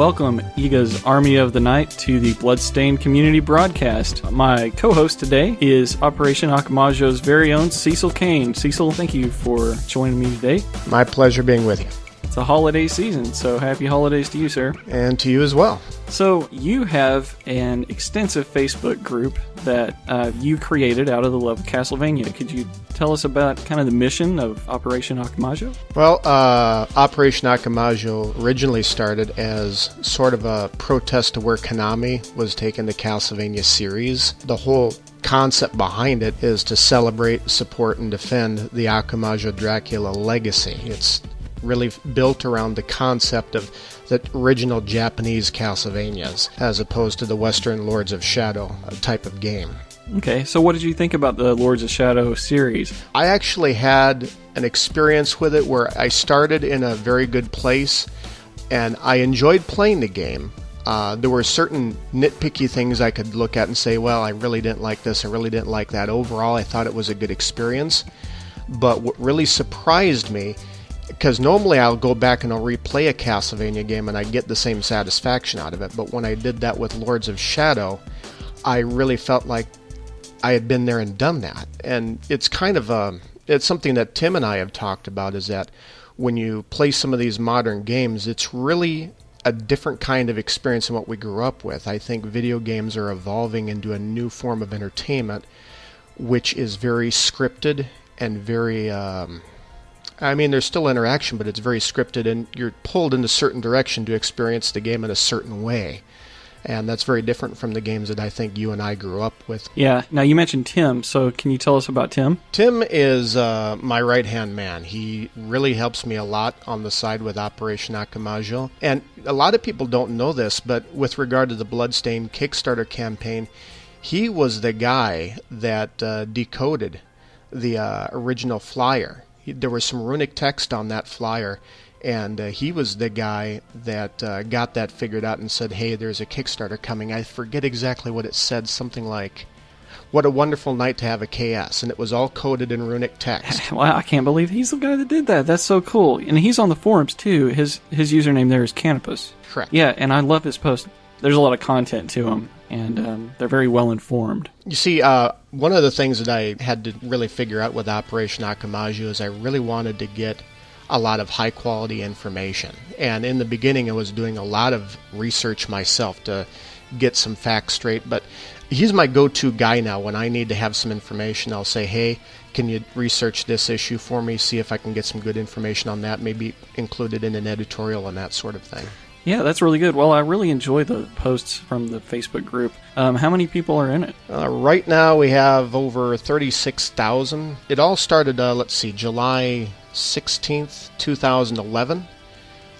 Welcome, Iga's Army of the Night, to the Bloodstained community broadcast. My co-host today is Operation Akumajo's very own Cecil Kane. Cecil, thank you for joining me today. My pleasure being with you. It's a holiday season, so happy holidays to you, sir. And to you as well. So, you have an extensive Facebook group that you created out of the love of Castlevania. Could you tell us about kind of the mission of Operation Akumajo? Well, Operation Akumajo originally started as sort of a protest to where Konami was taking the Castlevania series. The whole concept behind it is to celebrate, support, and defend the Akumajo Dracula legacy. It's really built around the concept of the original Japanese Castlevanias, as opposed to the Western Lords of Shadow type of game. Okay, so what did you think about the Lords of Shadow series? I actually had an experience with it where I started in a very good place, and I enjoyed playing the game. There were certain nitpicky things I could look at and say, well, I really didn't like this, I really didn't like that. Overall, I thought it was a good experience. But what really surprised me, because normally I'll go back and I'll replay a Castlevania game and I get the same satisfaction out of it, but when I did that with Lords of Shadow, I really felt like I had been there and done that. And it's kind of it's something that Tim and I have talked about, is that when you play some of these modern games, it's really a different kind of experience than what we grew up with. I think video games are evolving into a new form of entertainment, which is very scripted and very there's still interaction, but it's very scripted, and you're pulled in a certain direction to experience the game in a certain way. And that's very different from the games that I think you and I grew up with. Yeah. Now, you mentioned Tim, so can you tell us about Tim? Tim is my right-hand man. He really helps me a lot on the side with Operation Akumajo. And a lot of people don't know this, but with regard to the Bloodstained Kickstarter campaign, he was the guy that decoded the original flyer. There was some runic text on that flyer, and he was the guy that got that figured out and said, hey, there's a Kickstarter coming. I forget exactly what it said, something like, what a wonderful night to have a KS, and it was all coded in runic text. Wow, I can't believe he's the guy that did that. That's so cool. And he's on the forums, too. His username there is Canopus. Correct. Yeah, and I love his post. There's a lot of content to them, and they're very well informed. You see, one of the things that I had to really figure out with Operation Akumajo is I really wanted to get a lot of high-quality information. And in the beginning, I was doing a lot of research myself to get some facts straight. But he's my go-to guy now. When I need to have some information, I'll say, hey, can you research this issue for me, see if I can get some good information on that, maybe include it in an editorial and that sort of thing. Yeah, that's really good. Well, I really enjoy the posts from the Facebook group. How many people are in it? Right now, we have over 36,000. It all started, July 16th, 2011.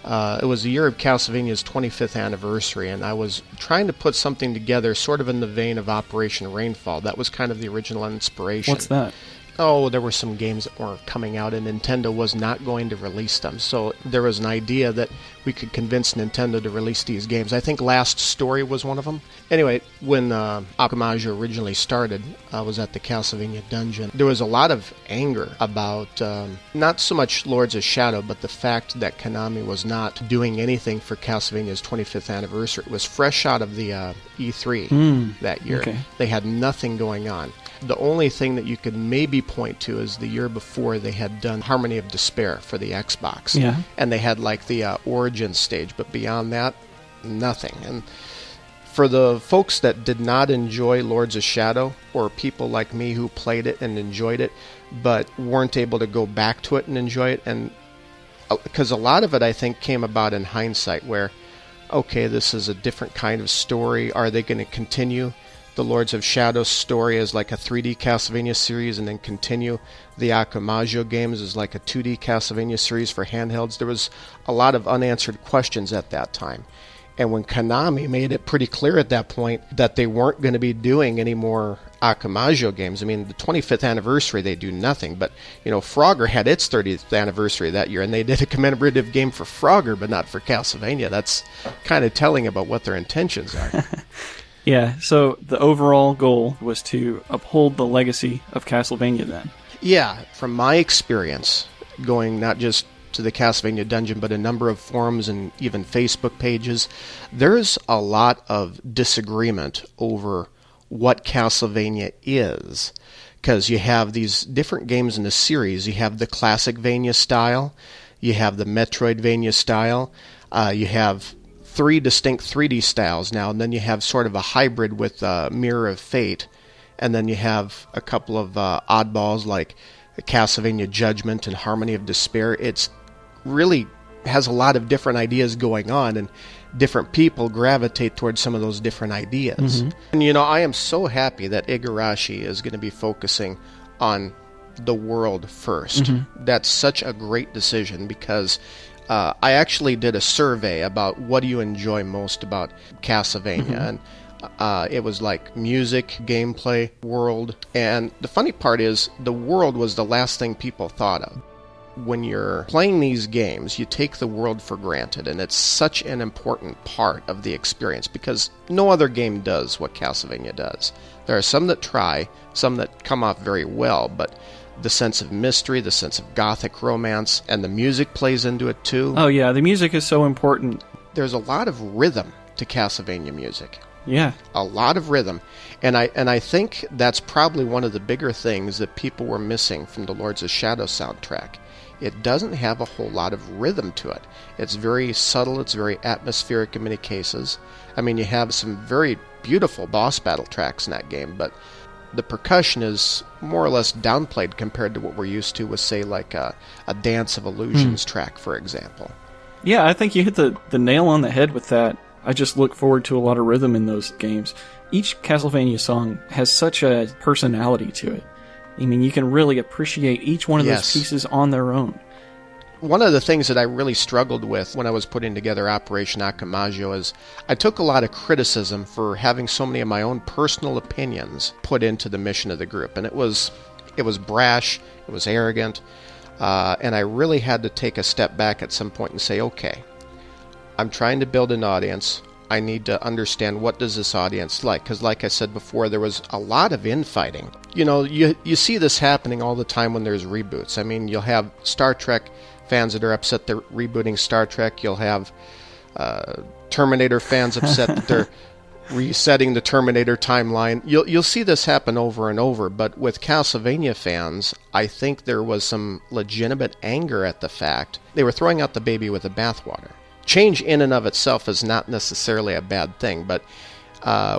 It was the year of Castlevania's 25th anniversary, and I was trying to put something together sort of in the vein of Operation Rainfall. That was kind of the original inspiration. What's that? Oh, there were some games that were coming out, and Nintendo was not going to release them. So there was an idea that we could convince Nintendo to release these games. I think Last Story was one of them. Anyway, when Akumajo originally started, I was at the Castlevania dungeon. There was a lot of anger about not so much Lords of Shadow, but the fact that Konami was not doing anything for Castlevania's 25th anniversary. It was fresh out of the E3 that year. Okay. They had nothing going on. The only thing that you could maybe point to is the year before they had done Harmony of Despair for the Xbox. Yeah. And they had like the Origin stage, but beyond that, nothing. And for the folks that did not enjoy Lords of Shadow, or people like me who played it and enjoyed it, but weren't able to go back to it and enjoy it, and because a lot of it I think came about in hindsight where, okay, this is a different kind of story. Are they going to continue the Lords of Shadow story as like a 3D Castlevania series and then continue the Akumajo games as like a 2D Castlevania series for handhelds? There was a lot of unanswered questions at that time. And when Konami made it pretty clear at that point that they weren't going to be doing any more Akumajo games, I mean, the 25th anniversary, they do nothing. But, Frogger had its 30th anniversary that year, and they did a commemorative game for Frogger, but not for Castlevania. That's kind of telling about what their intentions are. Yeah, so the overall goal was to uphold the legacy of Castlevania then. Yeah, from my experience, going not just to the Castlevania dungeon, but a number of forums and even Facebook pages, there's a lot of disagreement over what Castlevania is. Because you have these different games in the series. You have the classic Vania style, you have the Metroidvania style, you have 3 distinct 3D styles now, and then you have sort of a hybrid with Mirror of Fate, and then you have a couple of oddballs like Castlevania Judgment and Harmony of Despair. It's really has a lot of different ideas going on, and different people gravitate towards some of those different ideas. And I am so happy that Igarashi is going to be focusing on the world first. That's such a great decision, because I actually did a survey about what do you enjoy most about Castlevania, and it was like music, gameplay, world, and the funny part is the world was the last thing people thought of. When you're playing these games, you take the world for granted, and it's such an important part of the experience, because no other game does what Castlevania does. There are some that try, some that come off very well, but the sense of mystery, the sense of gothic romance, and the music plays into it too. Oh yeah, the music is so important. There's a lot of rhythm to Castlevania music. Yeah. A lot of rhythm. And I think that's probably one of the bigger things that people were missing from the Lords of Shadow soundtrack. It doesn't have a whole lot of rhythm to it. It's very subtle, it's very atmospheric in many cases. I mean, you have some very beautiful boss battle tracks in that game, but the percussion is more or less downplayed compared to what we're used to with, say, like a Dance of Illusions track, for example. Yeah, I think you hit the nail on the head with that. I just look forward to a lot of rhythm in those games. Each Castlevania song has such a personality to it. I mean, you can really appreciate each one of those pieces on their own. One of the things that I really struggled with when I was putting together Operation Akumajo is I took a lot of criticism for having so many of my own personal opinions put into the mission of the group. And it was brash, it was arrogant, and I really had to take a step back at some point and say, okay, I'm trying to build an audience. I need to understand what does this audience like, because like I said before, there was a lot of infighting. You see this happening all the time when there's reboots. I mean, you'll have Star Trek fans that are upset they're rebooting Star Trek. You'll have Terminator fans upset that they're resetting the Terminator timeline. You'll see this happen over and over, but with Castlevania fans, I think there was some legitimate anger at the fact they were throwing out the baby with the bathwater. Change in and of itself is not necessarily a bad thing, but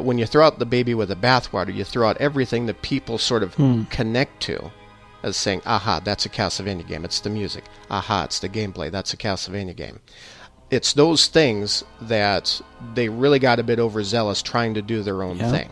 when you throw out the baby with the bathwater, you throw out everything that people sort of connect to as saying, aha, that's a Castlevania game, it's the music. Aha, it's the gameplay, that's a Castlevania game. It's those things that they really got a bit overzealous trying to do their own thing.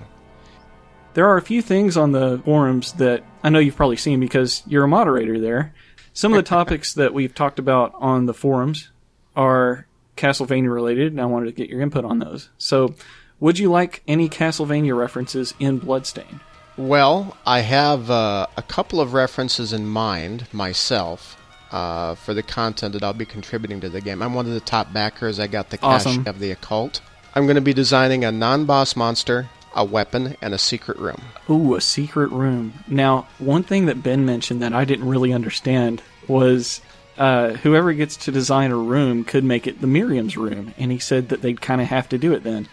There are a few things on the forums that I know you've probably seen because you're a moderator there. Some of the topics that we've talked about on the forums are Castlevania related, and I wanted to get your input on those. So, would you like any Castlevania references in Bloodstained? Well, I have a couple of references in mind myself for the content that I'll be contributing to the game. I'm one of the top backers. I got the cash of the occult. I'm going to be designing a non-boss monster, a weapon, and a secret room. Ooh, a secret room. Now, one thing that Ben mentioned that I didn't really understand was whoever gets to design a room could make it the Miriam's room, and he said that they'd kind of have to do it then.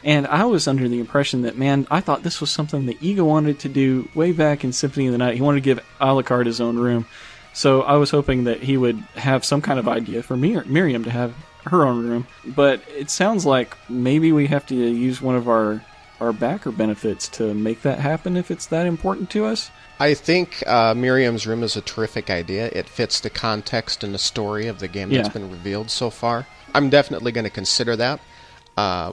And I was under the impression that, man, I thought this was something that Ego wanted to do way back in Symphony of the Night. He wanted to give Alucard his own room. So I was hoping that he would have some kind of idea for Miriam to have her own room. But it sounds like maybe we have to use one of our backer benefits to make that happen if it's that important to us. I think Miriam's room is a terrific idea. It fits the context and the story of the game that's been revealed so far. I'm definitely going to consider that.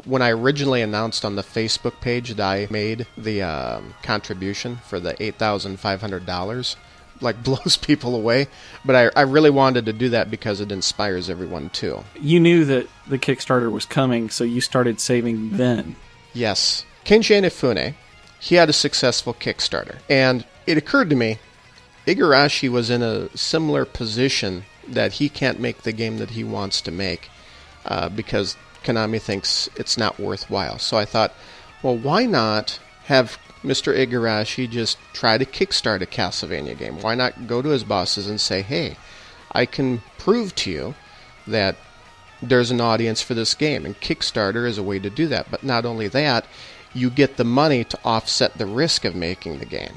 When I originally announced on the Facebook page that I made the contribution for the $8,500, like blows people away. But I really wanted to do that because it inspires everyone too. You knew that the Kickstarter was coming, so you started saving then. Yes. Kenji Inafune, he had a successful Kickstarter. And it occurred to me, Igarashi was in a similar position that he can't make the game that he wants to make because Konami thinks it's not worthwhile. So I thought, well, why not have Mr. Igarashi just try to kickstart a Castlevania game? Why not go to his bosses and say, hey, I can prove to you that there's an audience for this game, and Kickstarter is a way to do that. But not only that, you get the money to offset the risk of making the game.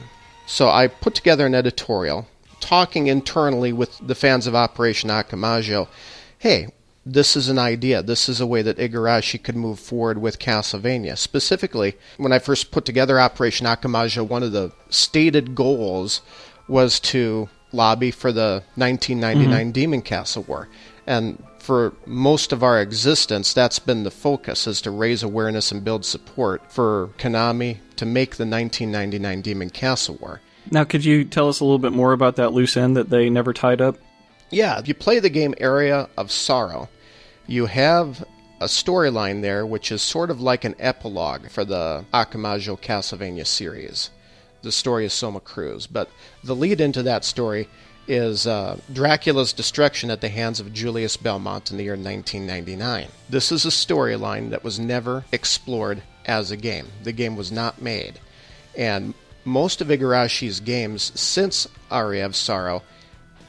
So I put together an editorial talking internally with the fans of Operation Akumajo. Hey, this is an idea. This is a way that Igarashi could move forward with Castlevania. Specifically, when I first put together Operation Akumajo, one of the stated goals was to lobby for the 1999 Demon Castle War. And for most of our existence, that's been the focus, is to raise awareness and build support for Konami to make the 1999 Demon Castle War. Now, could you tell us a little bit more about that loose end that they never tied up? Yeah, if you play the game Area of Sorrow, you have a storyline there which is sort of like an epilogue for the Akumajo Castlevania series. The story is Soma Cruz, but the lead into that story is Dracula's destruction at the hands of Julius Belmont in the year 1999. This is a storyline that was never explored as a game. The game was not made. And most of Igarashi's games since Aria of Sorrow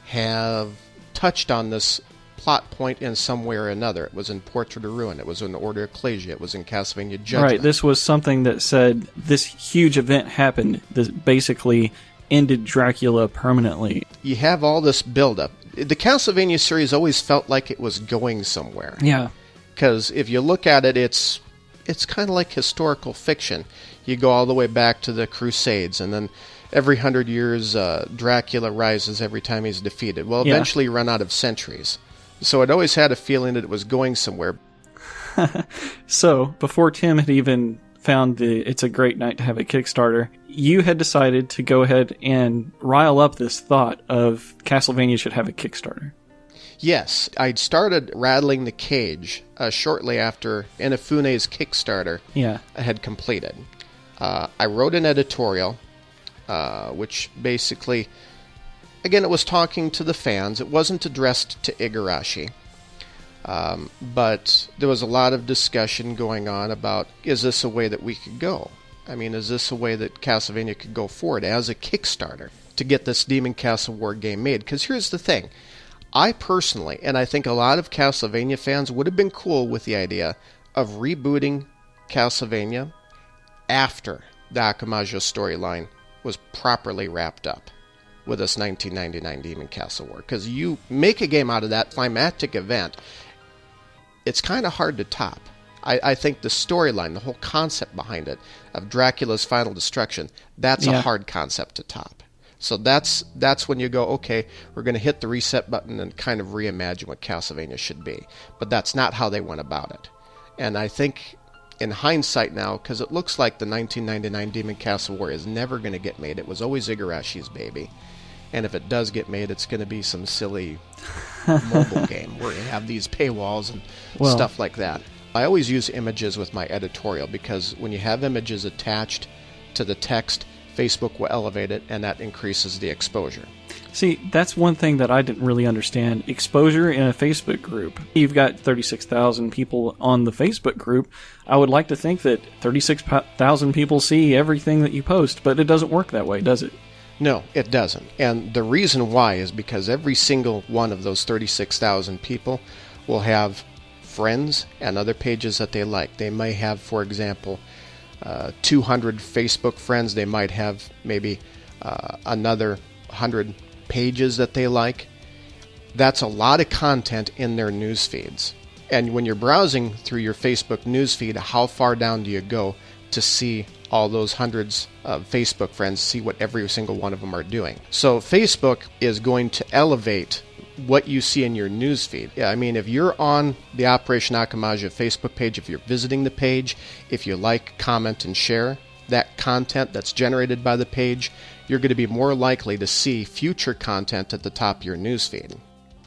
have touched on this plot point in some way or another. It was in Portrait of Ruin. It was in Order Ecclesia. It was in Castlevania Judgment. Right, this was something that said this huge event happened that basically ended Dracula permanently. You have all this buildup. The Castlevania series always felt like it was going somewhere. Yeah. Because if you look at it, it's kind of like historical fiction. You go all the way back to the Crusades, and then every 100 years, Dracula rises every time he's defeated. Well, eventually you run out of centuries. So it always had a feeling that it was going somewhere. So, before Tim had even found It's a Great Night to have a Kickstarter, you had decided to go ahead and rile up this thought of Castlevania should have a Kickstarter. Yes, I'd started rattling the cage shortly after Inafune's Kickstarter had completed. I wrote an editorial, which basically, again, it was talking to the fans. It wasn't addressed to Igarashi. But there was a lot of discussion going on about, is this a way that we could go? I mean, is this a way that Castlevania could go forward as a Kickstarter to get this Demon Castle War game made? Because here's the thing. I personally, and I think a lot of Castlevania fans would have been cool with the idea of rebooting Castlevania after the Akumajo storyline was properly wrapped up with this 1999 Demon Castle War. Because you make a game out of that climactic event, it's kind of hard to top. I think the storyline, the whole concept behind it, of Dracula's final destruction, that's a hard concept to top. So that's when you go, okay, we're going to hit the reset button and kind of reimagine what Castlevania should be. But that's not how they went about it. And I think in hindsight now, because it looks like the 1999 Demon Castle War is never going to get made. It was always Igarashi's baby. And if it does get made, it's going to be some silly mobile game where you have these paywalls and stuff like that. I always use images with my editorial because when you have images attached to the text, Facebook will elevate it, and that increases the exposure. See, that's one thing that I didn't really understand. Exposure in a Facebook group. You've got 36,000 people on the Facebook group. I would like to think that 36,000 people see everything that you post, but it doesn't work that way, does it? No, it doesn't. And the reason why is because every single one of those 36,000 people will have friends and other pages that they like. They may have, for example, 200 Facebook friends. They might have maybe another 100 pages that they like. That's a lot of content in their news feeds. And when you're browsing through your Facebook news feed, how far down do you go to see all those hundreds of Facebook friends, see what every single one of them are doing? So Facebook is going to elevate what you see in your news feed. Yeah, I mean, if you're on the Operation Akumajo Facebook page, if you're visiting the page, if you like, comment, and share that content that's generated by the page, you're going to be more likely to see future content at the top of your news feed.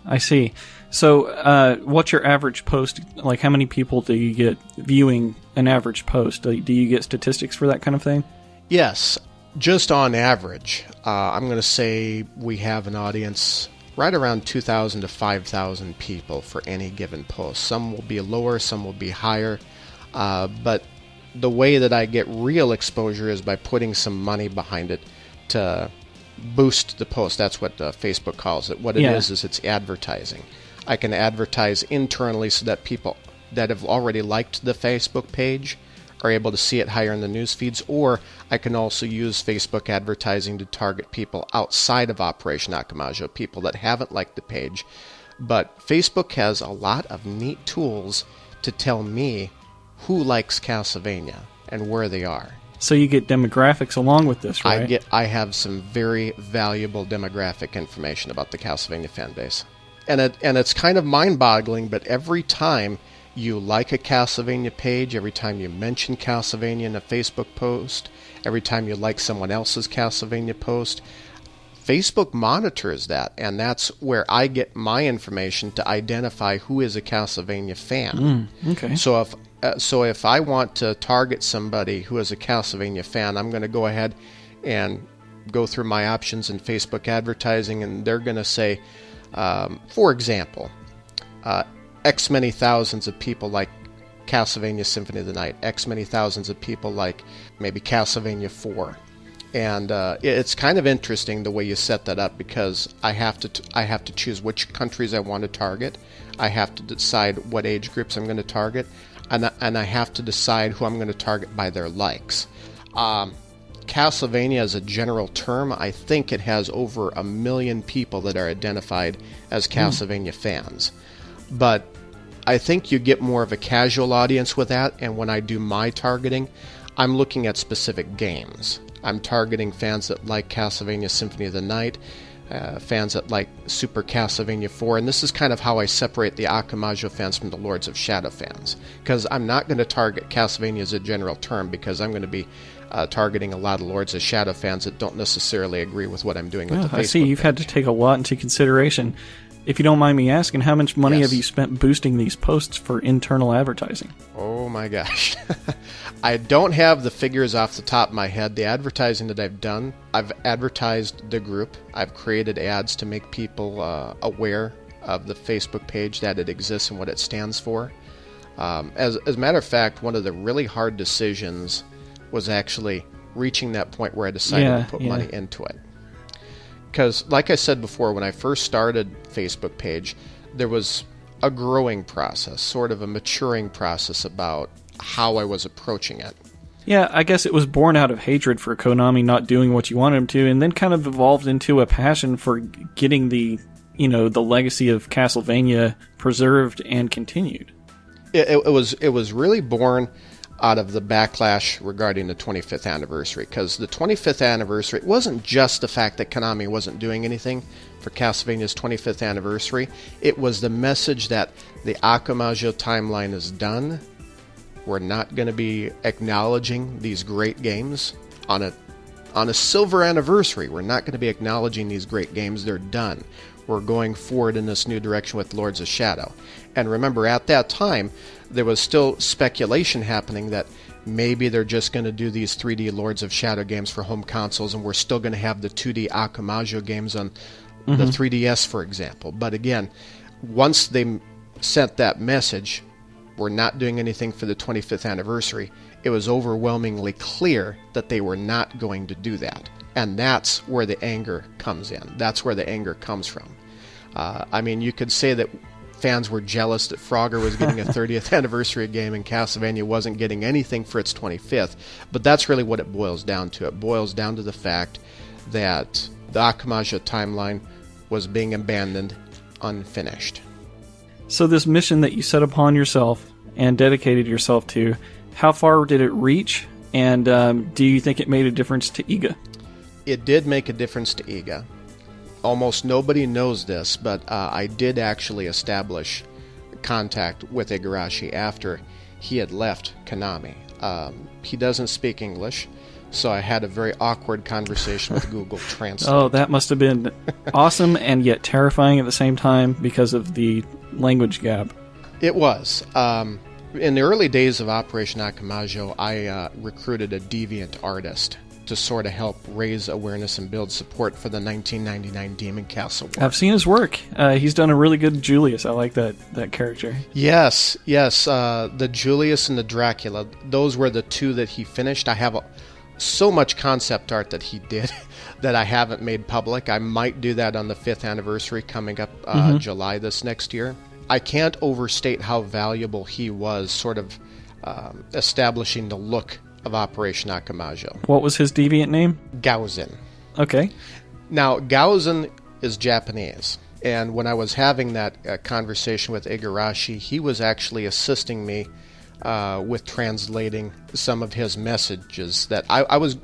I see. So what's your average post? Like, how many people do you get viewing an average post? Do you get statistics for that kind of thing? Yes. Just on average, I'm going to say we have an audience right around 2,000 to 5,000 people for any given post. Some will be lower, some will be higher. But the way that I get real exposure is by putting some money behind it to boost the post. That's what Facebook calls it. What it is it's advertising. I can advertise internally so that people that have already liked the Facebook page are able to see it higher in the news feeds, or I can also use Facebook advertising to target people outside of Operation Akumajo, people that haven't liked the page. But Facebook has a lot of neat tools to tell me who likes Castlevania and where they are. So you get demographics along with this, right? I have some very valuable demographic information about the Castlevania fan base. And it's kind of mind-boggling, but every time you like a Castlevania page, every time you mention Castlevania in a Facebook post, every time you like someone else's Castlevania post, Facebook monitors that, and that's where I get my information to identify who is a Castlevania fan. Okay. So if I want to target somebody who is a Castlevania fan, I'm going to go ahead and go through my options in Facebook advertising, and they're going to say, for example, X many thousands of people like Castlevania Symphony of the Night, X many thousands of people like maybe Castlevania 4. And it's kind of interesting the way you set that up, because I have to choose which countries I want to target. I have to decide what age groups I'm going to target, and I have to decide who I'm going to target by their likes. Castlevania as a general term, I think it has over 1 million people that are identified as Castlevania fans. But I think you get more of a casual audience with that, and when I do my targeting, I'm looking at specific games. I'm targeting fans that like Castlevania Symphony of the Night, fans that like Super Castlevania 4, and this is kind of how I separate the Akumajo fans from the Lords of Shadow fans, because I'm not going to target Castlevania as a general term, because I'm going to be targeting a lot of Lords of Shadow fans that don't necessarily agree with what I'm doing with the Facebook I see. You've had to take a lot into consideration. If you don't mind me asking, how much money have you spent boosting these posts for internal advertising? Oh my gosh. I don't have the figures off the top of my head. The advertising that I've done, I've advertised the group. I've created ads to make people aware of the Facebook page, that it exists and what it stands for. As a matter of fact, one of the really hard decisions was actually reaching that point where I decided to put money into it. Because, like I said before, when I first started Facebook page, there was a growing process, sort of a maturing process about how I was approaching it. Yeah, I guess it was born out of hatred for Konami not doing what you wanted them to, and then kind of evolved into a passion for getting the legacy of Castlevania preserved and continued. It was really born out of the backlash regarding the 25th anniversary, because the 25th anniversary, it wasn't just the fact that Konami wasn't doing anything for Castlevania's 25th anniversary. It was the message that the Akumajo timeline is done. We're not going to be acknowledging these great games on a silver anniversary. We're not going to be acknowledging these great games. They're done. We're going forward in this new direction with Lords of Shadow. And remember, at that time, there was still speculation happening that maybe they're just going to do these 3D Lords of Shadow games for home consoles, and we're still going to have the 2D Akumajo games on the 3DS, for example. But again, once they sent that message, we're not doing anything for the 25th anniversary, it was overwhelmingly clear that they were not going to do that. And that's where the anger comes in. That's where the anger comes from. I mean, you could say that fans were jealous that Frogger was getting a 30th anniversary game and Castlevania wasn't getting anything for its 25th, but that's really what it boils down to. It boils down to the fact that the Akumajo timeline was being abandoned unfinished. So this mission that you set upon yourself and dedicated yourself to, how far did it reach, and do you think it made a difference to Iga? It did make a difference to Iga. Almost nobody knows this, but I did actually establish contact with Igarashi after he had left Konami. He doesn't speak English, so I had a very awkward conversation with Google Translate. Oh, that must have been awesome and yet terrifying at the same time because of the language gap. It was. In the early days of Operation Akumajo, I recruited a deviant artist to sort of help raise awareness and build support for the 1999 Demon Castle War. I've seen his work. He's done a really good Julius. I like that character. Yes. The Julius and the Dracula, those were the two that he finished. I have so much concept art that he did that I haven't made public. I might do that on the 5th anniversary coming up July this next year. I can't overstate how valuable he was sort of establishing the look of Operation Akumajo. What was his deviant name? Gaozin. Okay. Now, Gaozin is Japanese. And when I was having that conversation with Igarashi, he was actually assisting me with translating some of his messages that I was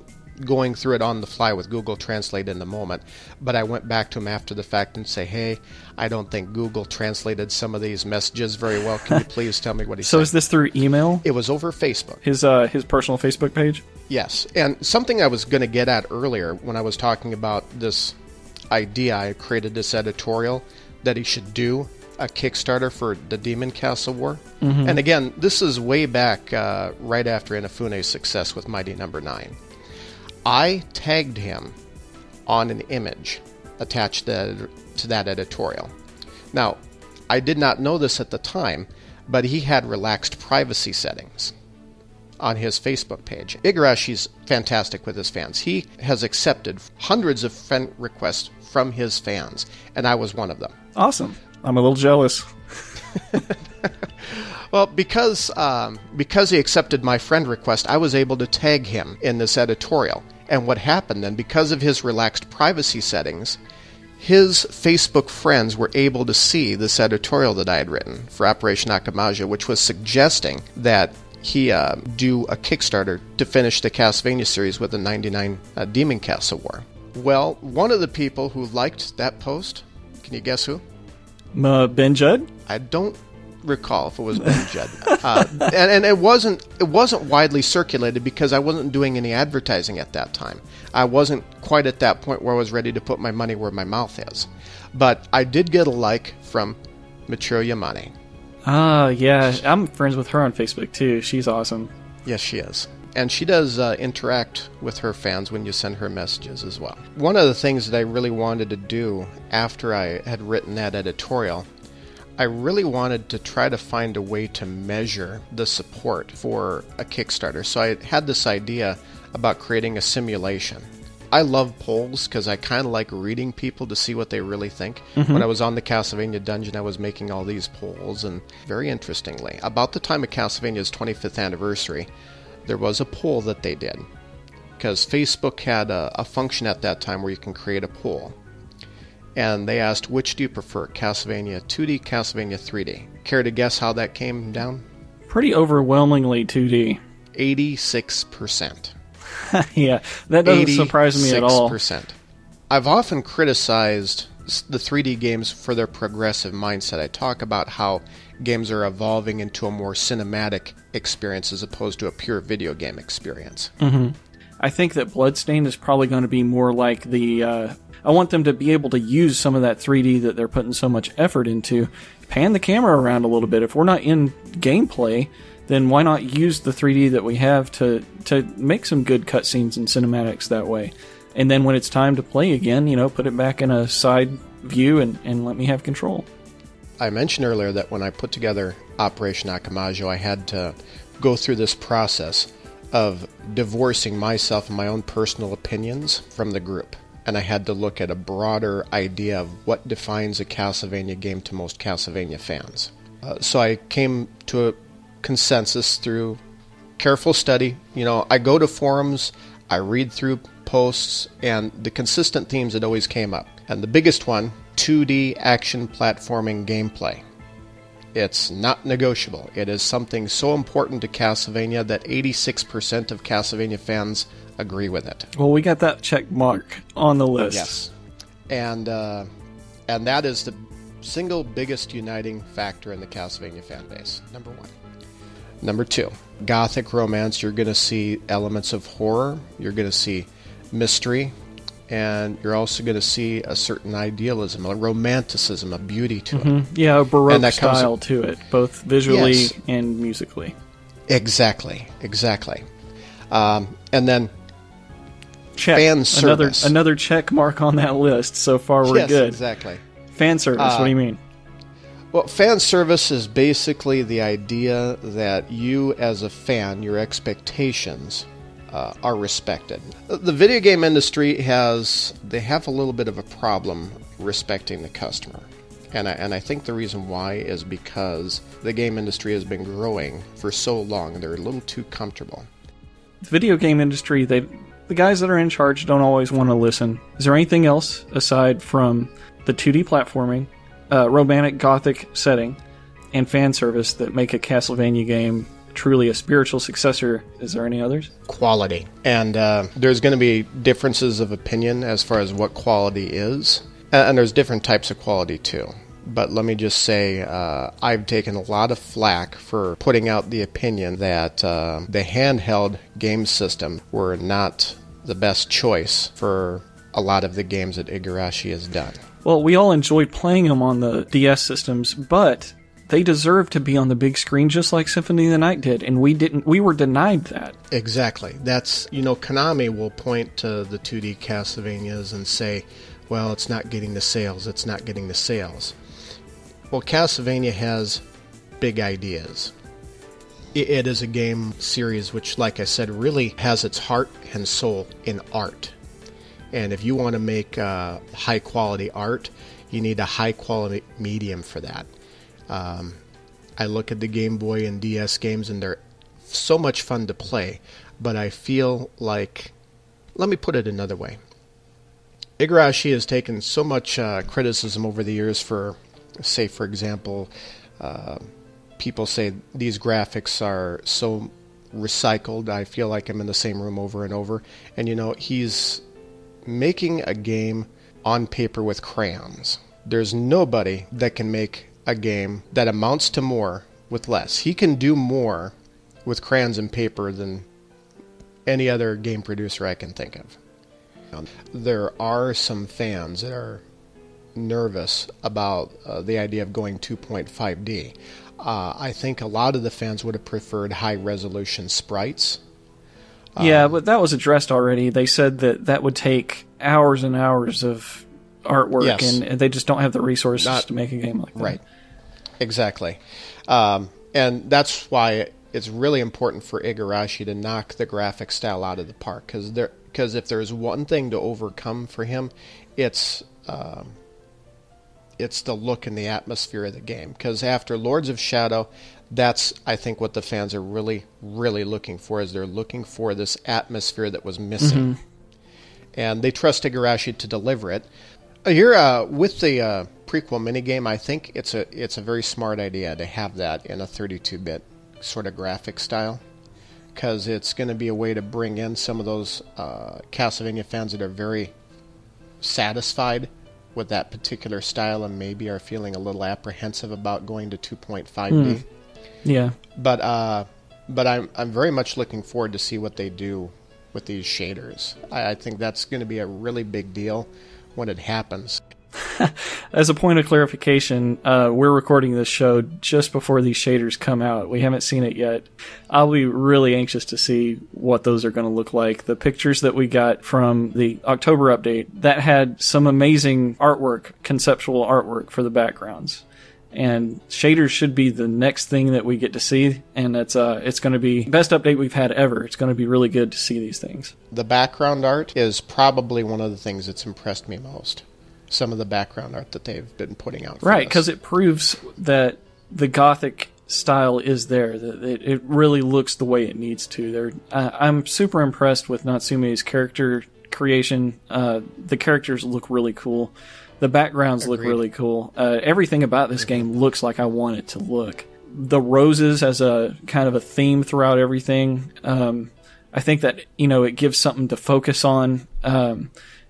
going through it on the fly with Google Translate in the moment, but I went back to him after the fact and say, hey, I don't think Google translated some of these messages very well. Can you please tell me what he said? So is this through email? It was over Facebook. His personal Facebook page? Yes. And something I was going to get at earlier when I was talking about this idea, I created this editorial that he should do a Kickstarter for the Demon Castle War. Mm-hmm. And again, this is way back right after Inafune's success with Mighty No. 9. I tagged him on an image attached to that editorial. Now, I did not know this at the time, but he had relaxed privacy settings on his Facebook page. Igarashi's fantastic with his fans. He has accepted hundreds of friend requests from his fans, and I was one of them. Awesome. I'm a little jealous. Well, because he accepted my friend request, I was able to tag him in this editorial. And what happened then, because of his relaxed privacy settings, his Facebook friends were able to see this editorial that I had written for Operation Akumajo, which was suggesting that he do a Kickstarter to finish the Castlevania series with the 99 Demon Castle War. Well, one of the people who liked that post, can you guess who? Ben Judd? I don't recall if it was Ben Judd. And it wasn't widely circulated because I wasn't doing any advertising at that time. I wasn't quite at that point where I was ready to put my money where my mouth is. But I did get a like from Michiru Yamane. Yeah. I'm friends with her on Facebook, too. She's awesome. Yes, she is. And she does interact with her fans when you send her messages as well. One of the things that I really wanted to do after I had written that editorial, I really wanted to try to find a way to measure the support for a Kickstarter. So I had this idea about creating a simulation. I love polls because I kind of like reading people to see what they really think. Mm-hmm. When I was on the Castlevania dungeon, I was making all these polls, and very interestingly, about the time of Castlevania's 25th anniversary, there was a poll that they did, because Facebook had a function at that time where you can create a poll. And they asked, which do you prefer, Castlevania 2D, Castlevania 3D? Care to guess how that came down? Pretty overwhelmingly 2D. 86%. Yeah, that doesn't surprise me at all. 86%. I've often criticized the 3D games for their progressive mindset. I talk about how games are evolving into a more cinematic experience as opposed to a pure video game experience. Mm-hmm. I think that Bloodstained is probably going to be more like the... I want them to be able to use some of that 3D that they're putting so much effort into. Pan the camera around a little bit. If we're not in gameplay, then why not use the 3D that we have to make some good cutscenes and cinematics that way? And then when it's time to play again, put it back in a side view and let me have control. I mentioned earlier that when I put together Operation Akumajo, I had to go through this process of divorcing myself and my own personal opinions from the group. And I had to look at a broader idea of what defines a Castlevania game to most Castlevania fans. So I came to a consensus through careful study. I go to forums, I read through posts, and the consistent themes that always came up. And the biggest one, 2D action platforming gameplay. It's not negotiable. It is something so important to Castlevania that 86% of Castlevania fans agree with it. Well, we got that check mark on the list. Yes. And that is the single biggest uniting factor in the Castlevania fan base. Number one. Number two, gothic romance. You're going to see elements of horror. You're going to see mystery. And you're also going to see a certain idealism, a romanticism, a beauty to it. Yeah, a Baroque style to it, both visually and musically. Exactly. And then check. Fan service. Another check mark on that list. So far, we're good. Yes, exactly. Fan service, what do you mean? Well, fan service is basically the idea that you as a fan, your expectations are respected. The video game industry they have a little bit of a problem respecting the customer. And I think the reason why is because the game industry has been growing for so long, they're a little too comfortable. The video game industry, the guys that are in charge don't always want to listen. Is there anything else aside from the 2D platforming, romantic gothic setting, and fan service that make a Castlevania game truly a spiritual successor? Is there any others? Quality. And there's going to be differences of opinion as far as what quality is. And there's different types of quality too. But let me just say, I've taken a lot of flack for putting out the opinion that the handheld game system were not the best choice for a lot of the games that Igarashi has done. Well, we all enjoyed playing them on the DS systems, but they deserve to be on the big screen just like Symphony of the Night did, and we didn't. We were denied that. Exactly. That's, Konami will point to the 2D Castlevanias and say, well, it's not getting the sales, it's not getting the sales. Well, Castlevania has big ideas. It is a game series which, like I said, really has its heart and soul in art. And if you want to make high-quality art, you need a high-quality medium for that. I look at the Game Boy and DS games, and they're so much fun to play, but I feel like... Let me put it another way. Igarashi has taken so much criticism over the years for, say, for example, people say these graphics are so recycled, I feel like I'm in the same room over and over. And, he's making a game on paper with crayons. There's nobody that can make a game that amounts to more with less. He can do more with crayons and paper than any other game producer I can think of. There are some fans that are nervous about the idea of going 2.5D. I think a lot of the fans would have preferred high-resolution sprites. Yeah, but that was addressed already. They said that would take hours and hours of artwork, yes. and they just don't have the resources to make a game like that. Right, exactly. And that's why it's really important for Igarashi to knock the graphic style out of the park, because if there's one thing to overcome for him, it's the look and the atmosphere of the game. Because after Lords of Shadow, that's, I think, what the fans are really, really looking for, is they're looking for this atmosphere that was missing. Mm-hmm. And they trust Igarashi to deliver it. Here, with the prequel minigame, I think it's a very smart idea to have that in a 32-bit sort of graphic style, because it's going to be a way to bring in some of those Castlevania fans that are very satisfied with that particular style and maybe are feeling a little apprehensive about going to 2.5D. Yeah. But I'm very much looking forward to see what they do with these shaders. I think that's going to be a really big deal when it happens. As a point of clarification, we're recording this show just before these shaders come out. We haven't seen it yet. I'll be really anxious to see what those are going to look like. The pictures that we got from the October update, that had some amazing artwork, conceptual artwork for the backgrounds. And shaders should be the next thing that we get to see, and it's going to be the best update we've had ever. It's going to be really good to see these things. The background art is probably one of the things that's impressed me most. Some of the background art that they've been putting out for right, because it proves that the Gothic style is there, that it really looks the way it needs to. I'm super impressed with Natsume's character creation. The characters look really cool. The backgrounds look really cool. Everything about this game looks like I want it to look. The roses as a kind of a theme throughout everything. I think that, it gives something to focus on.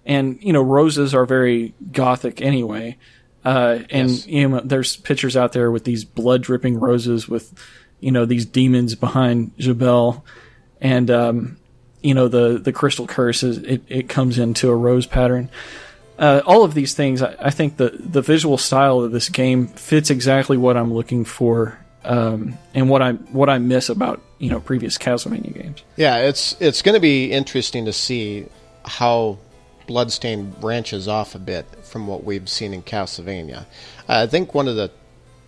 And, roses are very Gothic anyway. And, yes. There's pictures out there with these blood-dripping roses with, these demons behind Jabel. And, the crystal curse, it comes into a rose pattern. All of these things, I think the visual style of this game fits exactly what I'm looking for, and what I miss about, previous Castlevania games. Yeah, it's going to be interesting to see how Bloodstained branches off a bit from what we've seen in Castlevania. I think one of the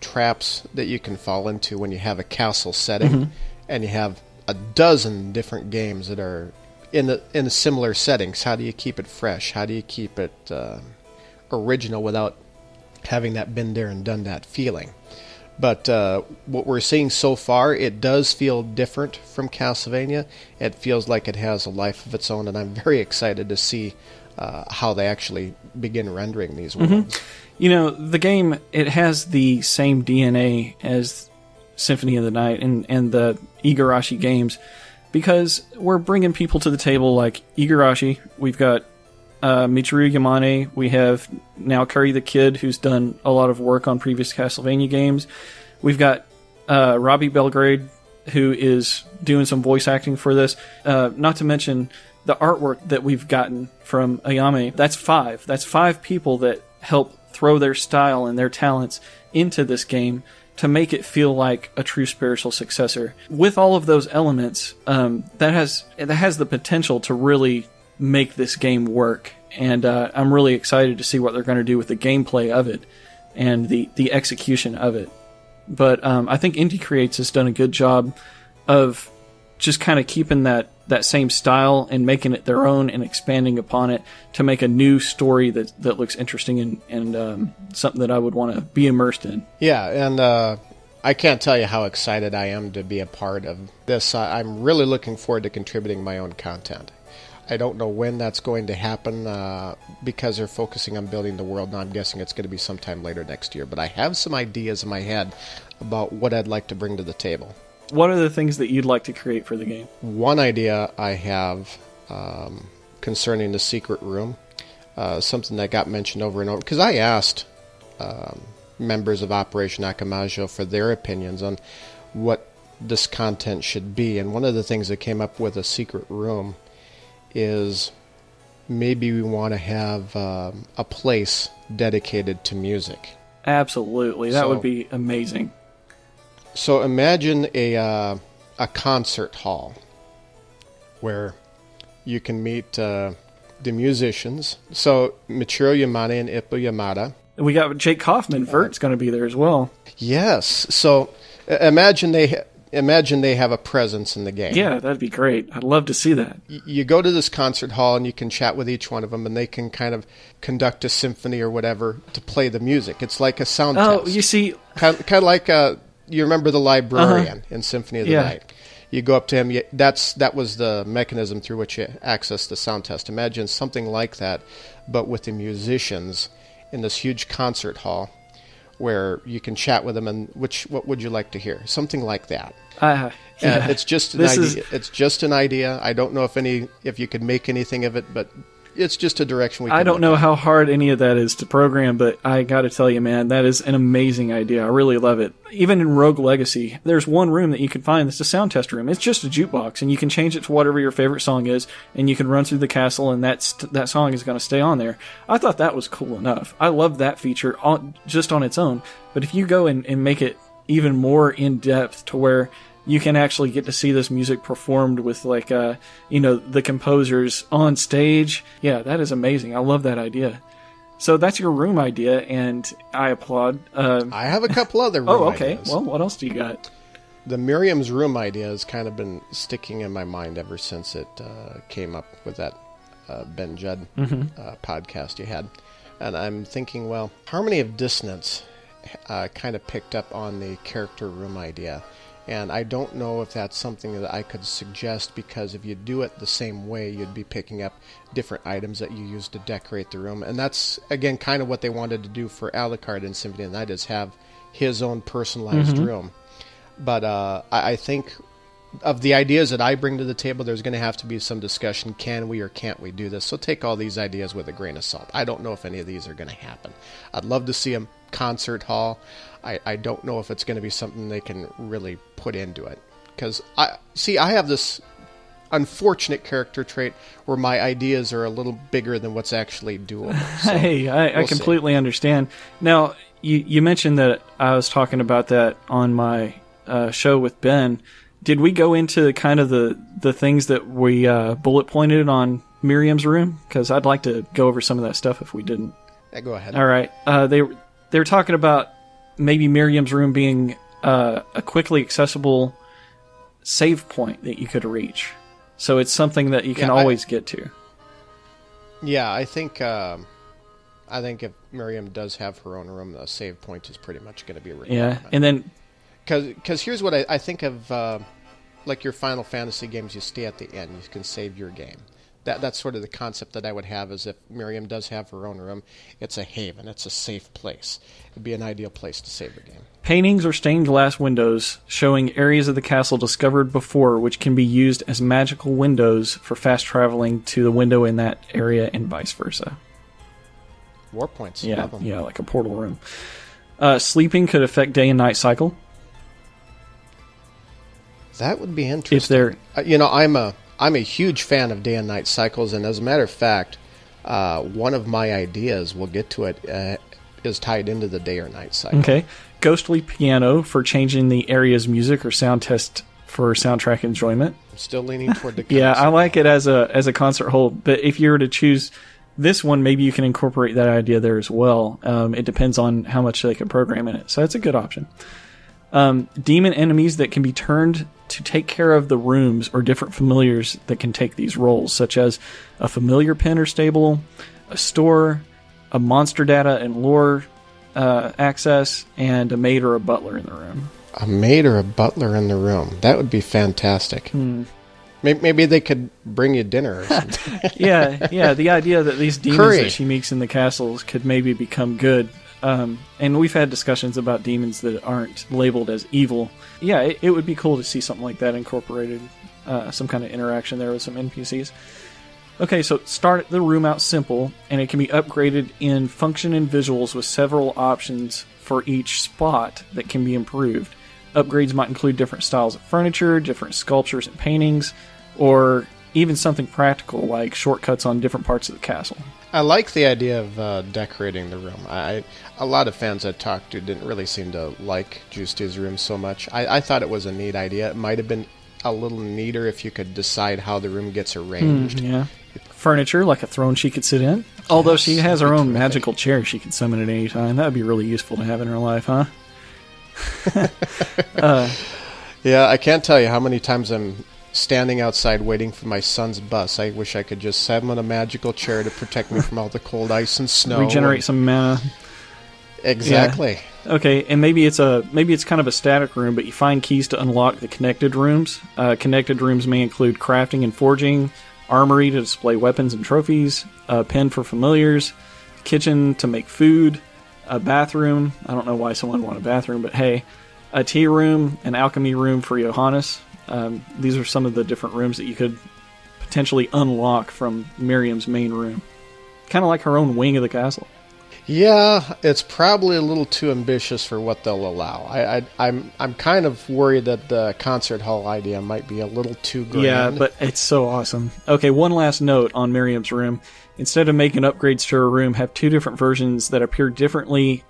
traps that you can fall into when you have a castle setting, mm-hmm. and you have a dozen different games that are in the similar settings. How do you keep it fresh? How do you keep it original without having that been there and done that feeling? But what we're seeing so far, it does feel different from Castlevania. It feels like it has a life of its own, and I'm very excited to see how they actually begin rendering these worlds. You know, the game, it has the same DNA as Symphony of the Night and the Igarashi games, because we're bringing people to the table like Igarashi. We've got Michiru Yamane. We have now Curry the Kid, who's done a lot of work on previous Castlevania games. We've got Robbie Belgrade, who is doing some voice acting for this. Not to mention the artwork that we've gotten from Ayame. That's 5. That's 5 people that help throw their style and their talents into this game to make it feel like a true spiritual successor. With all of those elements, that has the potential to really make this game work. And I'm really excited to see what they're going to do with the gameplay of it and the execution of it. But I think Indie Creates has done a good job of just kind of keeping that same style and making it their own and expanding upon it to make a new story that looks interesting and something that I would want to be immersed in. Yeah, and I can't tell you how excited I am to be a part of this. I'm really looking forward to contributing my own content. I don't know when that's going to happen because they're focusing on building the world, and I'm guessing it's going to be sometime later next year. But I have some ideas in my head about what I'd like to bring to the table. What are the things that you'd like to create for the game? One idea I have concerning the secret room, something that got mentioned over and over, because I asked members of Operation Akumajo for their opinions on what this content should be, and one of the things that came up with a secret room is maybe we want to have a place dedicated to music. Absolutely. That would be amazing. So imagine a concert hall where you can meet the musicians. So Michiru Yamane and Ippo Yamada. We got Jake Kaufman. Ferdk's going to be there as well. Yes. So imagine they have a presence in the game. Yeah, that'd be great. I'd love to see that. You go to this concert hall and you can chat with each one of them, and they can kind of conduct a symphony or whatever to play the music. It's like a sound test. Oh, you see... Kind of like... you remember the librarian in Symphony of the Night. You go up to him. That was the mechanism through which you access the sound test. Imagine something like that, but with the musicians in this huge concert hall where you can chat with them and what would you like to hear? Something like that. It's just an idea. It's just an idea. I don't know if you could make anything of it, but it's just a direction we can I don't know how hard any of that is to program, but I got to tell you, man, that is an amazing idea. I really love it. Even in Rogue Legacy, there's one room that you can find that's a sound test room. It's just a jukebox, and you can change it to whatever your favorite song is, and you can run through the castle, and that song is going to stay on there. I thought that was cool enough. I love that feature just on its own, but if you go and make it even more in-depth to where you can actually get to see this music performed with, like, the composers on stage. Yeah, that is amazing. I love that idea. So that's your room idea, and I applaud. I have a couple other room ideas. Well, what else do you got? The Miriam's room idea has kind of been sticking in my mind ever since it came up with that Ben Judd podcast you had. And I'm thinking, well, Harmony of Dissonance kind of picked up on the character room idea. And I don't know if that's something that I could suggest, because if you do it the same way, you'd be picking up different items that you use to decorate the room. And that's, again, kind of what they wanted to do for Alucard in Symphony of the Night, is have his own personalized room. But I think of the ideas that I bring to the table, there's going to have to be some discussion. Can we or can't we do this? So take all these ideas with a grain of salt. I don't know if any of these are going to happen. I'd love to see a concert hall. I don't know if it's going to be something they can really put into it. Because, I have this unfortunate character trait where my ideas are a little bigger than what's actually doable. So hey, I completely understand. Now, you mentioned that I was talking about that on my show with Ben. Did we go into kind of the things that we bullet pointed on Miriam's room? Because I'd like to go over some of that stuff if we didn't. Yeah, go ahead. All right. They were talking about maybe Miriam's room being a quickly accessible save point that you could reach. So it's something that you can always get to. Yeah, I think if Miriam does have her own room, the save point is pretty much going to be a requirement. Yeah, and then... Because here's what I think of, like your Final Fantasy games, you stay at the end. You can save your game. That's sort of the concept that I would have, is if Miriam does have her own room, it's a haven. It's a safe place. It'd be an ideal place to save the game. Paintings or stained glass windows showing areas of the castle discovered before, which can be used as magical windows for fast traveling to the window in that area and vice versa. War points. Yeah, like a portal room. Sleeping could affect day and night cycle. That would be interesting. I'm a huge fan of day and night cycles, and as a matter of fact, one of my ideas, we'll get to it, is tied into the day or night cycle. Okay. Ghostly piano for changing the area's music or sound test for soundtrack enjoyment. I'm still leaning toward the concert. Yeah, I like it as a concert hold, but if you were to choose this one, maybe you can incorporate that idea there as well. It depends on how much they can program in it, so that's a good option. Demon enemies that can be turned to take care of the rooms, or different familiars that can take these roles, such as a familiar pen or stable, a store, a monster data and lore access, and a maid or a butler in the room. A maid or a butler in the room. That would be fantastic. Maybe they could bring you dinner or something. yeah. The idea that these demons that she meets in the castles could maybe become good. And we've had discussions about demons that aren't labeled as evil. Yeah, it would be cool to see something like that incorporated, some kind of interaction there with some NPCs. Okay, so start the room out simple, and it can be upgraded in function and visuals with several options for each spot that can be improved. Upgrades might include different styles of furniture, different sculptures and paintings, or even something practical like shortcuts on different parts of the castle. I like the idea of decorating the room. A lot of fans I talked to didn't really seem to like Justy's room so much. I thought it was a neat idea. It might have been a little neater if you could decide how the room gets arranged. Yeah. Furniture, like a throne she could sit in. Although she has her own magical chair she can summon at any time. That would be really useful to have in her life, huh? Yeah, I can't tell you how many times I'm standing outside waiting for my son's bus. I wish I could just set him on a magical chair to protect me from all the cold ice and snow. Regenerate some mana. Exactly. Yeah. Okay, and maybe it's kind of a static room, but you find keys to unlock the connected rooms. Connected rooms may include crafting and forging, armory to display weapons and trophies, a pen for familiars, kitchen to make food, a bathroom. I don't know why someone would want a bathroom, but hey, a tea room, an alchemy room for Johannes. These are some of the different rooms that you could potentially unlock from Miriam's main room. Kind of like her own wing of the castle. Yeah, it's probably a little too ambitious for what they'll allow. I'm kind of worried that the concert hall idea might be a little too grand. Yeah, but it's so awesome. Okay, one last note on Miriam's room. Instead of making upgrades to her room, have two different versions that appear differently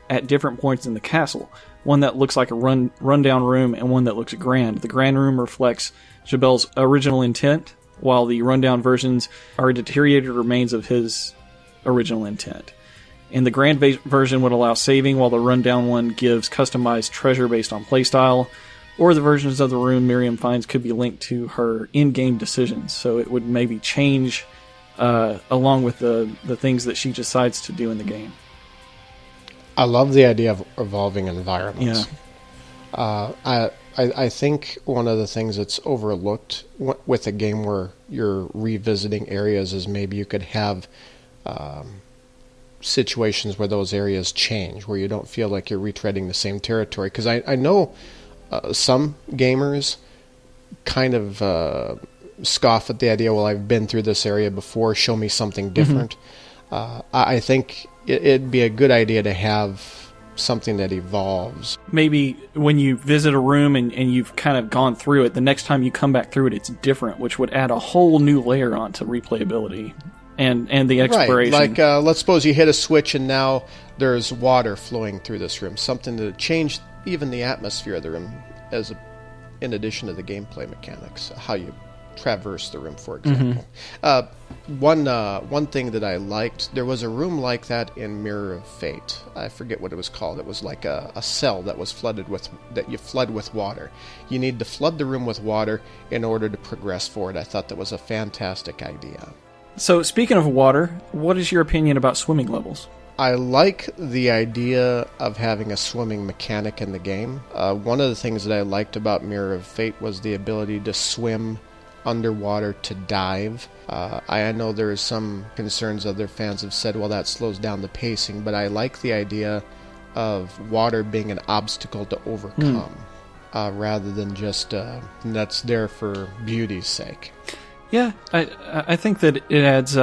at different points in the castle. One that looks like a rundown room and one that looks grand. The grand room reflects Jabel's original intent, while the rundown versions are deteriorated remains of his original intent. And the grand version would allow saving, while the rundown one gives customized treasure based on playstyle, or the versions of the room Miriam finds could be linked to her in-game decisions, so it would maybe change along with the things that she decides to do in the game. I love the idea of evolving environments. Yeah. I think one of the things that's overlooked with a game where you're revisiting areas is maybe you could have situations where those areas change, where you don't feel like you're retreading the same territory. Because I know some gamers kind of scoff at the idea, well, I've been through this area before, show me something different. I think it'd be a good idea to have something that evolves. Maybe when you visit a room and you've kind of gone through it, the next time you come back through it, it's different, which would add a whole new layer onto replayability and the exploration. Right, like let's suppose you hit a switch and now there's water flowing through this room, something to change even the atmosphere of the room in addition to the gameplay mechanics, how you traverse the room, for example. One thing that I liked, there was a room like that in Mirror of Fate. I forget what it was called. It was like a cell that was that you flood with water. You need to flood the room with water in order to progress forward. I thought that was a fantastic idea. So, speaking of water, what is your opinion about swimming levels? I like the idea of having a swimming mechanic in the game. One of the things that I liked about Mirror of Fate was the ability to swim underwater to dive. I know there is some concerns other fans have said, well, that slows down the pacing, but I like the idea of water being an obstacle to overcome, rather than just that's there for beauty's sake. Yeah, I think that it adds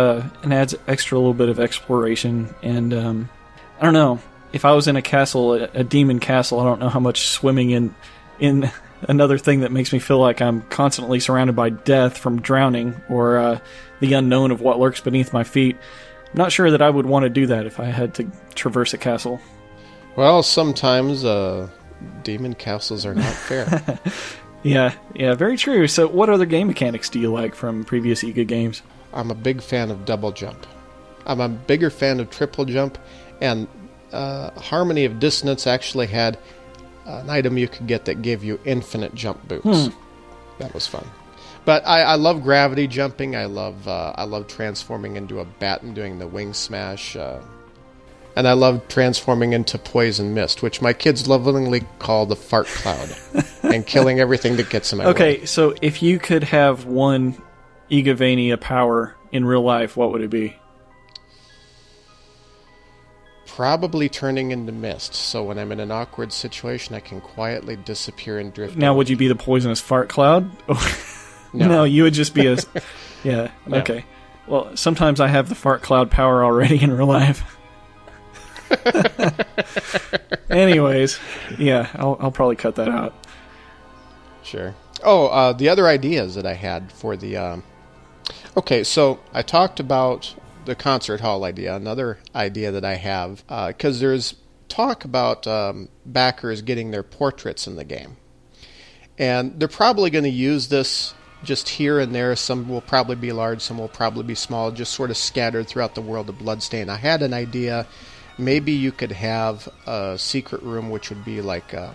extra little bit of exploration, and I don't know, if I was in a castle, a demon castle, I don't know how much swimming in another thing that makes me feel like I'm constantly surrounded by death from drowning or the unknown of what lurks beneath my feet. I'm not sure that I would want to do that if I had to traverse a castle. Well, sometimes demon castles are not fair. Yeah, very true. So what other game mechanics do you like from previous Iga games? I'm a big fan of double jump. I'm a bigger fan of triple jump, and Harmony of Dissonance actually had an item you could get that gave you infinite jump boots. That was fun. But I love gravity jumping. I love transforming into a bat and doing the wing smash. And I love transforming into poison mist, which my kids lovingly call the fart cloud, and killing everything that gets in my way. Okay, so if you could have one Igavania power in real life, what would it be? Probably turning into mist, so when I'm in an awkward situation, I can quietly disappear and drift. Now, would you be the poisonous fart cloud? No, you would just be a... Yeah, no. Okay. Well, sometimes I have the fart cloud power already in real life. Anyways, yeah, I'll probably cut that out. Sure. Oh, the other ideas that I had for the... Okay, so I talked about the concert hall idea. Another idea that I have, because there's talk about backers getting their portraits in the game. And they're probably going to use this just here and there. Some will probably be large, some will probably be small, just sort of scattered throughout the world of Bloodstained. I had an idea. Maybe you could have a secret room which would be like a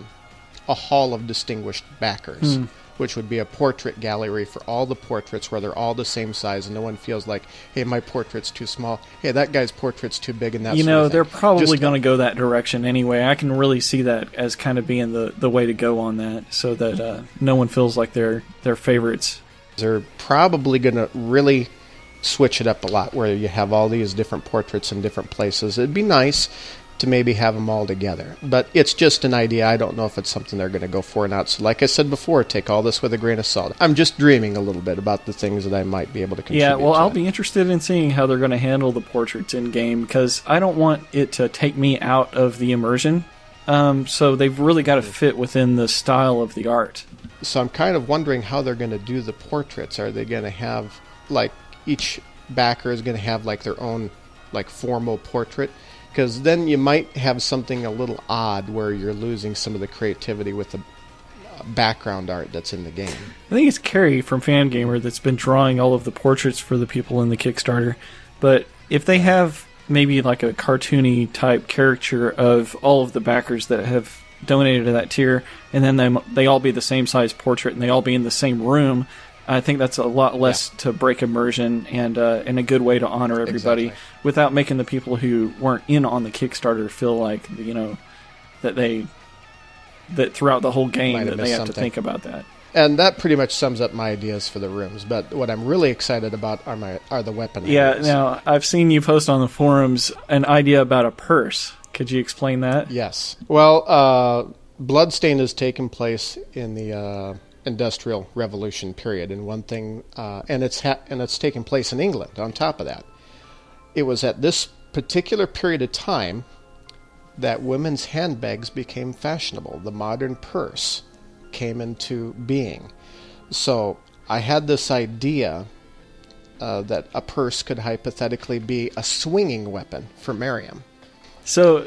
hall of distinguished backers, which would be a portrait gallery for all the portraits where they're all the same size and no one feels like, hey, my portrait's too small. Hey, that guy's portrait's too big, and that You sort know, of thing. they're probably going to go that direction anyway. I can really see that as kind of being the way to go on that, so that no one feels like they're favorites. They're probably going to really switch it up a lot, where you have all these different portraits in different places. It'd be nice to maybe have them all together, but it's just an idea. I don't know if it's something they're going to go for or not. So like I said before, take all this with a grain of salt. I'm just dreaming a little bit about the things that I might be able to contribute. Yeah, well, I'll to. be interested in seeing how they're going to handle the portraits in game, because I don't want it to take me out of the immersion. So they've really got to fit within the style of the art. So I'm kind of wondering how they're going to do the portraits. Are they going to have, like, each backer is going to have like their own like formal portrait? Because then you might have something a little odd where you're losing some of the creativity with the background art that's in the game. I think it's Carrie from Fangamer that's been drawing all of the portraits for the people in the Kickstarter. But if they have maybe like a cartoony type caricature of all of the backers that have donated to that tier, and then they all be the same size portrait and they all be in the same room, I think that's a lot less to break immersion and a good way to honor everybody without making the people who weren't in on the Kickstarter feel like, you know, that throughout the whole game that they have to think about that. And that pretty much sums up my ideas for the rooms. But what I'm really excited about are the weapon ideas. Now I've seen you post on the forums an idea about a purse. Could you explain that? Yes. Well, Bloodstained has taken place in the Industrial Revolution period, and one thing, and it's taken place in England. On top of that, it was at this particular period of time that women's handbags became fashionable. The modern purse came into being. So I had this idea that a purse could hypothetically be a swinging weapon for Miriam. So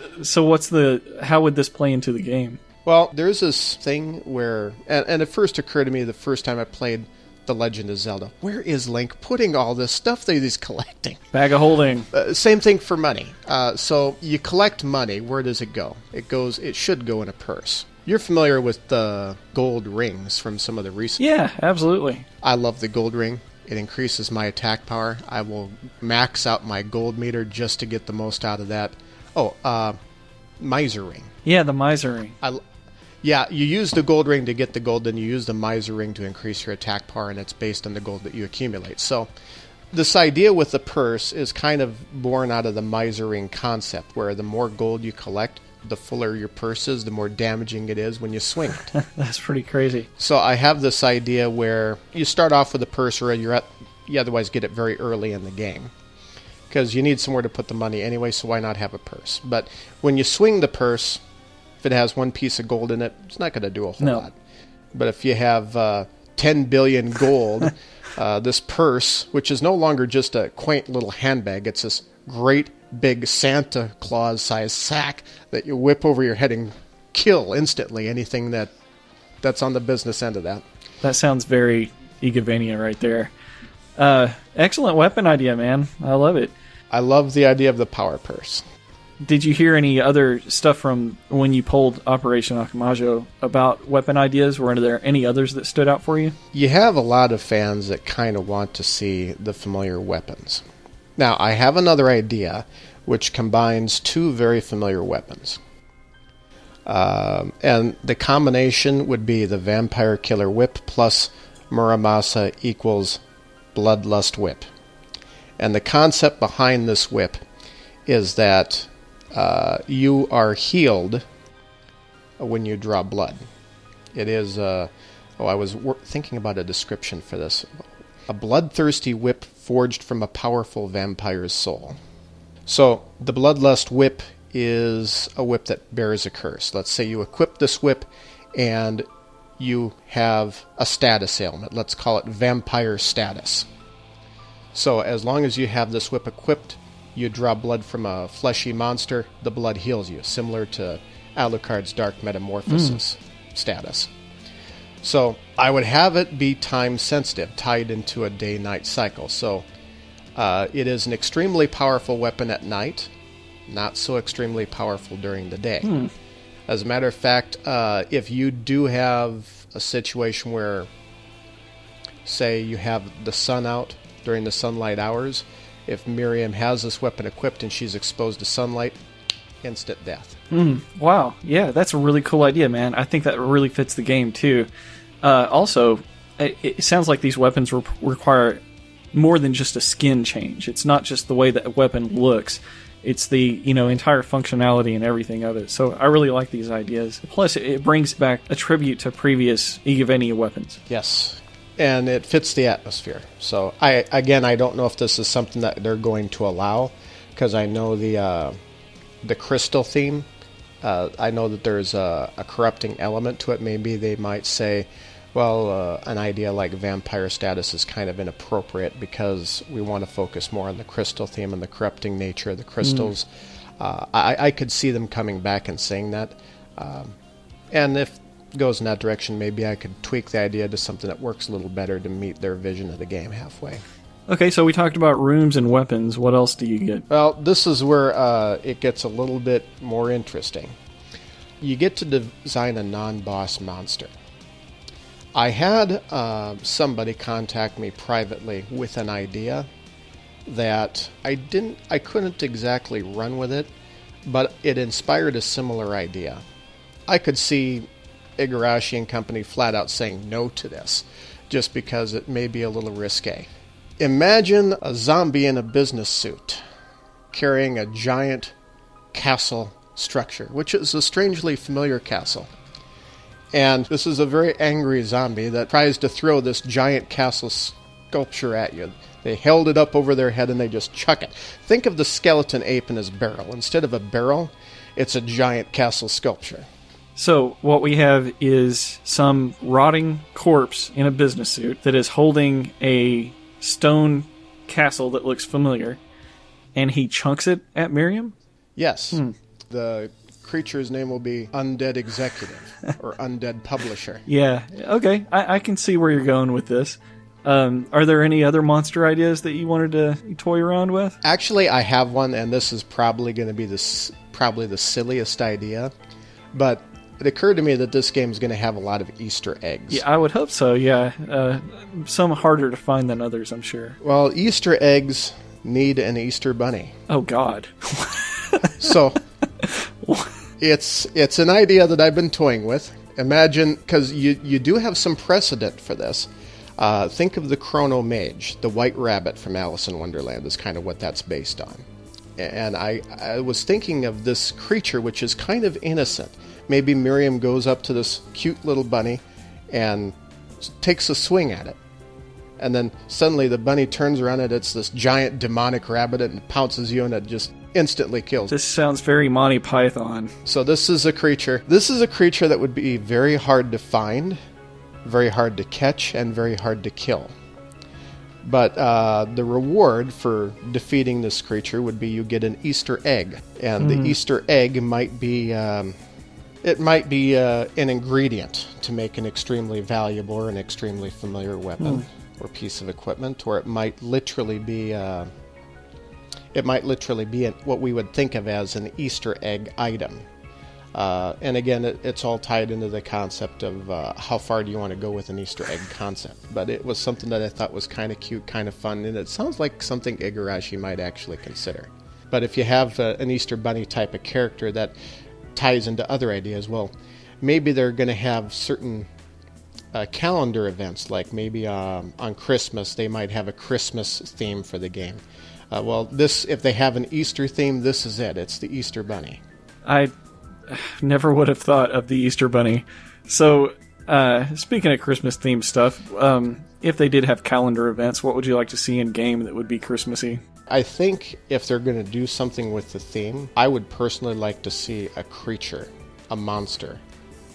how would this play into the game? Well, there's this thing where, and it first occurred to me the first time I played The Legend of Zelda. Where is Link putting all this stuff that he's collecting? Bag of holding. Same thing for money. So you collect money. Where does it go? It should go in a purse. You're familiar with the gold rings from some of the recent... Yeah, absolutely. I love the gold ring. It increases my attack power. I will max out my gold meter just to get the most out of that. Oh, miser ring. Yeah, the miser ring. Yeah, you use the gold ring to get the gold, then you use the miser ring to increase your attack power, and it's based on the gold that you accumulate. So this idea with the purse is kind of born out of the miser ring concept, where the more gold you collect, the fuller your purse is, the more damaging it is when you swing it. That's pretty crazy. So I have this idea where you start off with a purse, or you otherwise get it very early in the game, because you need somewhere to put the money anyway, so why not have a purse? But when you swing the purse, if it has one piece of gold in it, it's not going to do a whole lot. But if you have 10 billion gold, this purse, which is no longer just a quaint little handbag, it's this great big Santa Claus-sized sack that you whip over your head and kill instantly anything that's on the business end of that. That sounds very Igavania right there. Excellent weapon idea, man. I love it. I love the idea of the power purse. Did you hear any other stuff from when you pulled Operation Akumajo about weapon ideas? Were there any others that stood out for you? You have a lot of fans that kind of want to see the familiar weapons. Now, I have another idea which combines two very familiar weapons. And the combination would be the Vampire Killer Whip plus Muramasa equals Bloodlust Whip. And the concept behind this whip is that you are healed when you draw blood. It is, I was thinking about a description for this. A bloodthirsty whip forged from a powerful vampire's soul. So, the Bloodlust Whip is a whip that bears a curse. Let's say you equip this whip and you have a status ailment. Let's call it vampire status. So, as long as you have this whip equipped, you draw blood from a fleshy monster, the blood heals you, similar to Alucard's Dark Metamorphosis status. So I would have it be time sensitive, tied into a day-night cycle. So it is an extremely powerful weapon at night, not so extremely powerful during the day. As a matter of fact, if you do have a situation where, say, you have the sun out during the sunlight hours, if Miriam has this weapon equipped and she's exposed to sunlight, instant death. Wow. Yeah, that's a really cool idea, man. I think that really fits the game, too. Also, it sounds like these weapons require more than just a skin change. It's not just the way that a weapon looks. It's the entire functionality and everything of it. So I really like these ideas. Plus, it brings back a tribute to previous Igavania weapons. Yes, and it fits the atmosphere. So I don't know if this is something that they're going to allow, because I know the crystal theme. I know that there's a corrupting element to it. Maybe they might say, well, an idea like vampire status is kind of inappropriate because we want to focus more on the crystal theme and the corrupting nature of the crystals. I could see them coming back and saying that. And if it goes in that direction, maybe I could tweak the idea to something that works a little better to meet their vision of the game halfway. Okay, so we talked about rooms and weapons. What else do you get? Well, this is where it gets a little bit more interesting. You get to design a non-boss monster. I had somebody contact me privately with an idea that I couldn't exactly run with it, but it inspired a similar idea. I could see Igarashi and company flat out saying no to this, just because it may be a little risque. Imagine a zombie in a business suit carrying a giant castle structure, which is a strangely familiar castle. And this is a very angry zombie that tries to throw this giant castle sculpture at you. They held it up over their head and they just chuck it. Think of the skeleton ape in his barrel. Instead of a barrel, it's a giant castle sculpture. So what we have is some rotting corpse in a business suit that is holding a stone castle that looks familiar, and he chunks it at Miriam? Yes. The creature's name will be Undead Executive or Undead Publisher. Yeah, okay. I can see where you're going with this. Are there any other monster ideas that you wanted to toy around with? Actually, I have one, and this is probably going to be probably the silliest idea, but it occurred to me that this game is going to have a lot of Easter eggs. Yeah, I would hope so, yeah. Some harder to find than others, I'm sure. Well, Easter eggs need an Easter bunny. Oh, God. So, it's an idea that I've been toying with. Imagine, because you do have some precedent for this. Think of the Chrono Mage, the white rabbit from Alice in Wonderland is kind of what that's based on. And I was thinking of this creature, which is kind of innocent. Maybe Miriam goes up to this cute little bunny and takes a swing at it. And then suddenly the bunny turns around and it's this giant demonic rabbit and pounces you and it just instantly kills. This sounds very Monty Python. So this is a creature. This is a creature that would be very hard to find, very hard to catch, and very hard to kill. But the reward for defeating this creature would be you get an Easter egg. And the Easter egg might be... it might be an ingredient to make an extremely valuable or an extremely familiar weapon or piece of equipment, or it might literally be what we would think of as an Easter egg item. And again, it's all tied into the concept of how far do you want to go with an Easter egg concept. But it was something that I thought was kind of cute, kind of fun, and it sounds like something Igarashi might actually consider. But if you have an Easter Bunny type of character that ties into other ideas, well, maybe they're going to have certain calendar events, like maybe on Christmas they might have a Christmas theme for the game. Well, if they have an Easter theme, this is it. It's the Easter Bunny. I never would have thought of the Easter Bunny. So, speaking of Christmas-themed stuff, if they did have calendar events, what would you like to see in game that would be Christmassy? I think if they're going to do something with the theme, I would personally like to see a creature, a monster,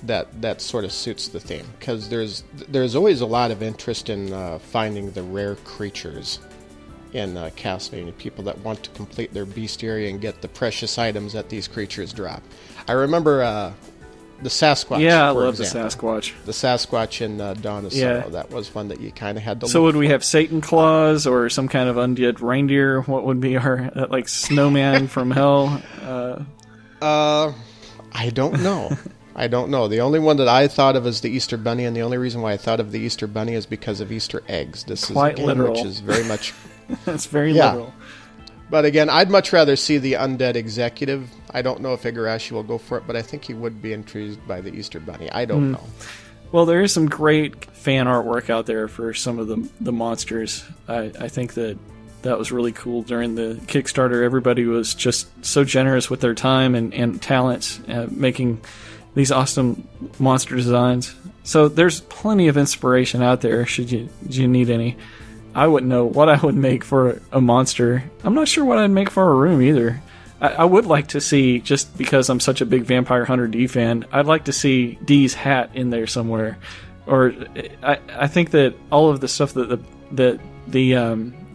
that sort of suits the theme. Because there's always a lot of interest in finding the rare creatures in Castlevania, people that want to complete their bestiary and get the precious items that these creatures drop. I remember the Sasquatch. Yeah, I love the Sasquatch. The Sasquatch in Dawn of Sorrow. That was one that you kind of had to So would we have Satan Claus or some kind of undead reindeer? What would be our, like, snowman from hell? I don't know. I don't know. The only one that I thought of is the Easter Bunny, and the only reason why I thought of the Easter Bunny is because of Easter eggs. This Quite is a game literal. which is very much... That's very literal. But again, I'd much rather see the undead executive. I don't know if Igarashi will go for it, but I think he would be intrigued by the Easter Bunny. I don't know. Well, there is some great fan artwork out there for some of the monsters. I think that was really cool during the Kickstarter. Everybody was just so generous with their time and talents, making these awesome monster designs. So there's plenty of inspiration out there should you need any. I wouldn't know what I would make for a monster. I'm not sure what I'd make for a room either. I would like to see, just because I'm such a big Vampire Hunter D fan, I'd like to see D's hat in there somewhere. Or I think that all of the stuff that the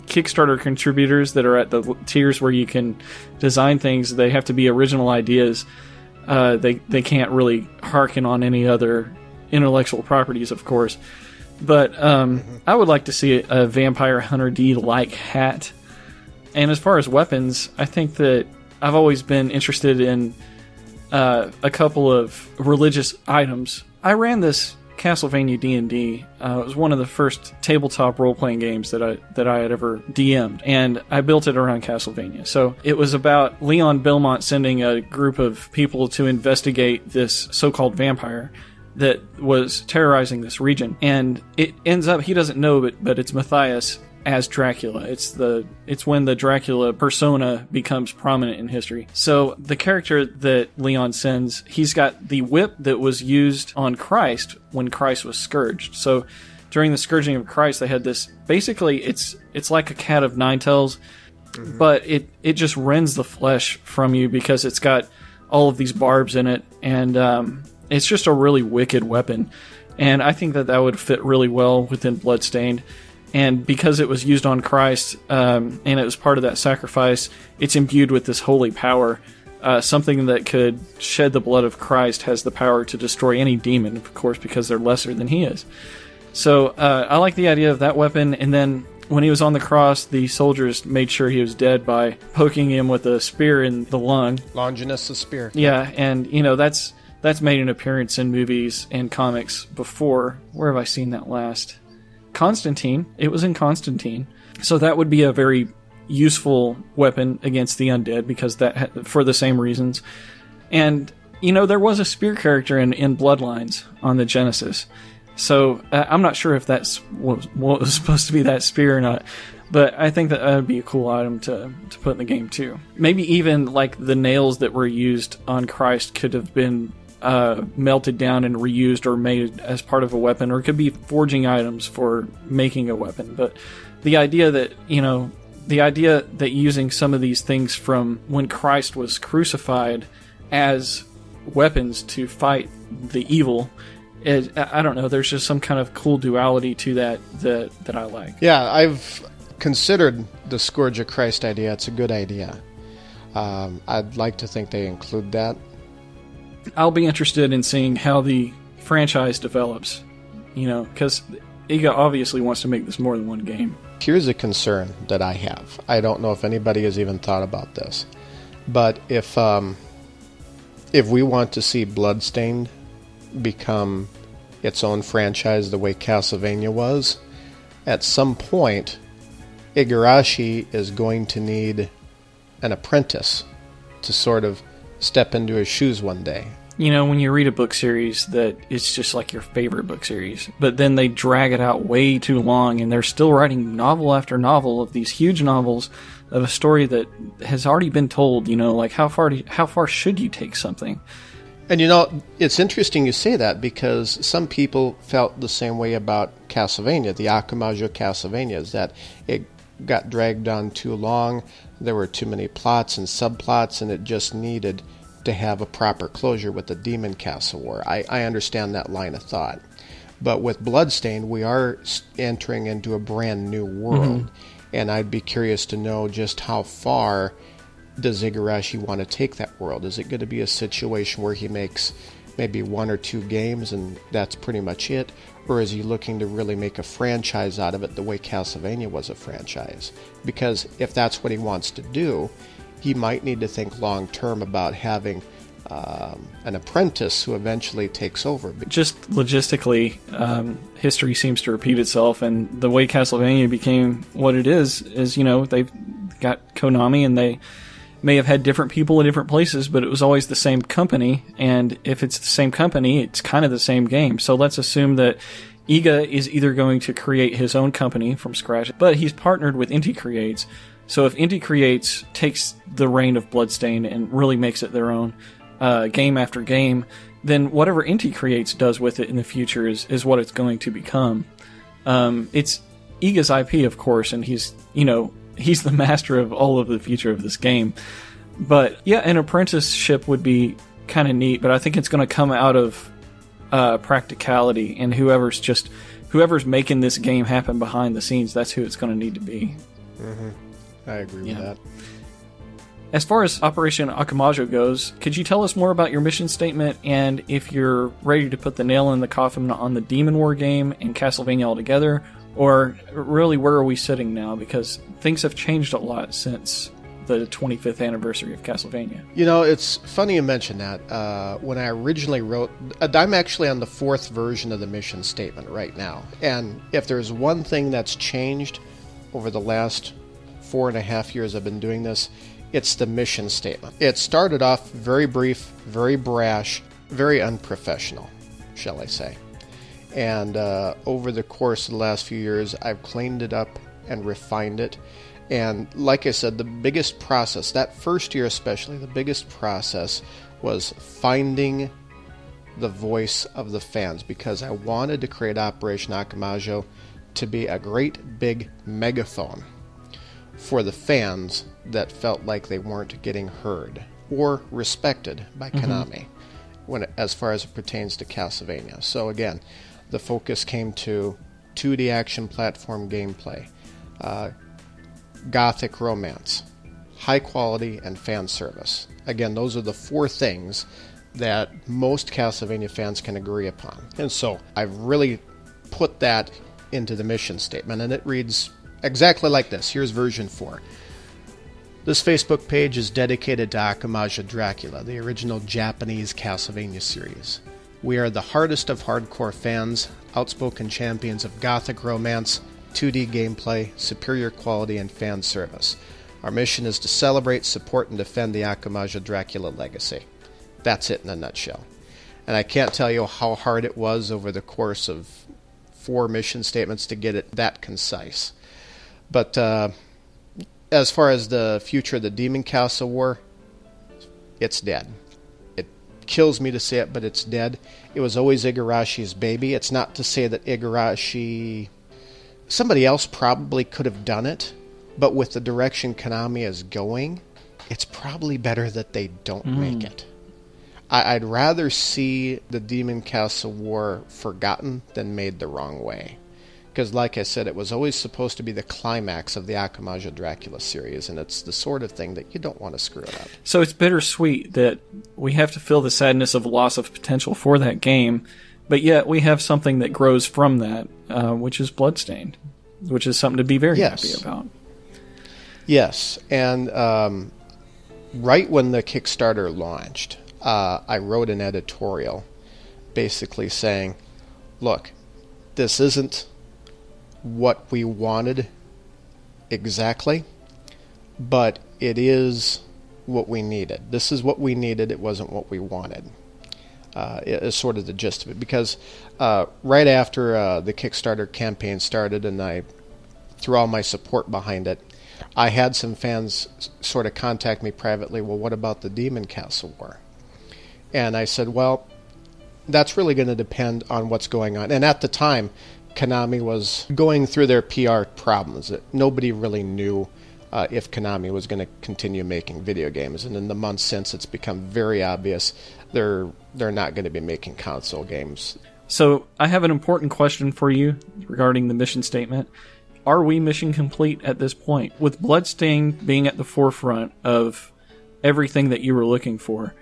Kickstarter contributors that are at the tiers where you can design things, they have to be original ideas. They can't really harken on any other intellectual properties, of course. But I would like to see a Vampire Hunter D-like hat. And as far as weapons, I think that I've always been interested in a couple of religious items. I ran this Castlevania D&D. It was one of the first tabletop role-playing games that I had ever DM'd, and I built it around Castlevania. So it was about Leon Belmont sending a group of people to investigate this so-called vampire that was terrorizing this region, and it ends up, he doesn't know, but it's Matthias as Dracula. It's when the Dracula persona becomes prominent in history. So the character that Leon sends, he's got the whip that was used on Christ when Christ was scourged. So during the scourging of Christ, they had this, basically it's like a cat of nine tails, but it just rends the flesh from you because it's got all of these barbs in it, and it's just a really wicked weapon, and I think that would fit really well within Bloodstained. And because it was used on Christ, and it was part of that sacrifice, it's imbued with this holy power. Something that could shed the blood of Christ has the power to destroy any demon, of course, because they're lesser than he is. So I like the idea of that weapon, and then when he was on the cross, the soldiers made sure he was dead by poking him with a spear in the lung. Longinus the spear. Yeah, and that's made an appearance in movies and comics before. Where have I seen that last? Constantine. It was in Constantine. So that would be a very useful weapon against the undead, because that, for the same reasons. And there was a spear character in Bloodlines on the Genesis. So I'm not sure if that's what was supposed to be that spear or not, but I think that would be a cool item to put in the game too. Maybe even like the nails that were used on Christ could have been melted down and reused or made as part of a weapon, or it could be forging items for making a weapon. But the idea that using some of these things from when Christ was crucified as weapons to fight the evil, I don't know, there's just some kind of cool duality to that I like. Yeah, I've considered the Scourge of Christ idea. It's a good idea. I'd like to think they include that. I'll be interested in seeing how the franchise develops, because Iga obviously wants to make this more than one game. Here's a concern that I have. I don't know if anybody has even thought about this, but if we want to see Bloodstained become its own franchise the way Castlevania was, at some point Igarashi is going to need an apprentice to sort of step into his shoes one day. When you read a book series that it's just like your favorite book series, but then they drag it out way too long, and they're still writing novel after novel of these huge novels of a story that has already been told, like how far should you take something? And it's interesting you say that, because some people felt the same way about Castlevania, the Akumajo Castlevanias, that it got dragged on too long, there were too many plots and subplots, and it just needed to have a proper closure with the Demon Castle War. I understand that line of thought. But with Bloodstained, we are entering into a brand new world, and I'd be curious to know just how far does Igarashi want to take that world. Is it going to be a situation where he makes maybe one or two games and that's pretty much it? Or is he looking to really make a franchise out of it the way Castlevania was a franchise? Because if that's what he wants to do, he might need to think long term about having an apprentice who eventually takes over. Just logistically, history seems to repeat itself, and the way Castlevania became what it is they've got Konami, and they may have had different people in different places, but it was always the same company, and if it's the same company, it's kind of the same game. So let's assume that Iga is either going to create his own company from scratch, but he's partnered with Inti Creates. So if Inti Creates takes the reign of Bloodstained and really makes it their own game after game, then whatever Inti Creates does with it in the future is what it's going to become. It's Iga's IP, of course, and he's the master of all of the future of this game. But yeah, an apprenticeship would be kind of neat, but I think it's going to come out of practicality, and whoever's making this game happen behind the scenes, that's who it's going to need to be. Mm-hmm. I agree with that. As far as Operation Akumajo goes, could you tell us more about your mission statement, and if you're ready to put the nail in the coffin on the Demon War game and Castlevania altogether, or really where are we sitting now? Because things have changed a lot since the 25th anniversary of Castlevania. It's funny you mention that. When I originally wrote, I'm actually on the 4th version of the mission statement right now. And if there's one thing that's changed over the last 4.5 years I've been doing this, it's the mission statement. It started off very brief, very brash, very unprofessional, shall I say. And over the course of the last few years, I've cleaned it up and refined it. And like I said, the biggest process, that first year especially, the biggest process was finding the voice of the fans, because I wanted to create Operation Akumajo to be a great big megaphone for the fans that felt like they weren't getting heard or respected by Konami as far as it pertains to Castlevania. So again, the focus came to 2D action platform gameplay, gothic romance, high quality, and fan service. Again, those are the 4 things that most Castlevania fans can agree upon. And so I've really put that into the mission statement, and it reads exactly like this. Here's version 4. This Facebook page is dedicated to Akumajo Dracula, the original Japanese Castlevania series. We are the hardest of hardcore fans, outspoken champions of gothic romance, 2D gameplay, superior quality, and fan service. Our mission is to celebrate, support, and defend the Akumajo Dracula legacy. That's it in a nutshell. And I can't tell you how hard it was over the course of 4 mission statements to get it that concise. But as far as the future of the Demon Castle War, it's dead. It kills me to say it, but it's dead. It was always Igarashi's baby. It's not to say that Igarashi... Somebody else probably could have done it, but with the direction Konami is going, it's probably better that they don't make it. I'd rather see the Demon Castle War forgotten than made the wrong way. Because, like I said, it was always supposed to be the climax of the Akumajo Dracula series, and it's the sort of thing that you don't want to screw it up. So it's bittersweet that we have to feel the sadness of loss of potential for that game, but yet we have something that grows from that, which is Bloodstained, which is something to be very happy about. Yes, and right when the Kickstarter launched, I wrote an editorial basically saying, look, this isn't what we wanted exactly, but it is what we needed. This is what we needed. It wasn't what we wanted. Is sort of the gist of it. Because right after the Kickstarter campaign started and I threw all my support behind it, I had some fans sort of contact me privately, well, what about the Demon Castle War? And I said, well, that's really going to depend on what's going on. And at the time, Konami was going through their PR problems. Nobody really knew if Konami was going to continue making video games. And in the months since, it's become very obvious they're not going to be making console games. So I have an important question for you regarding the mission statement. Are we mission complete at this point? With Bloodstained being at the forefront of everything that you were looking for,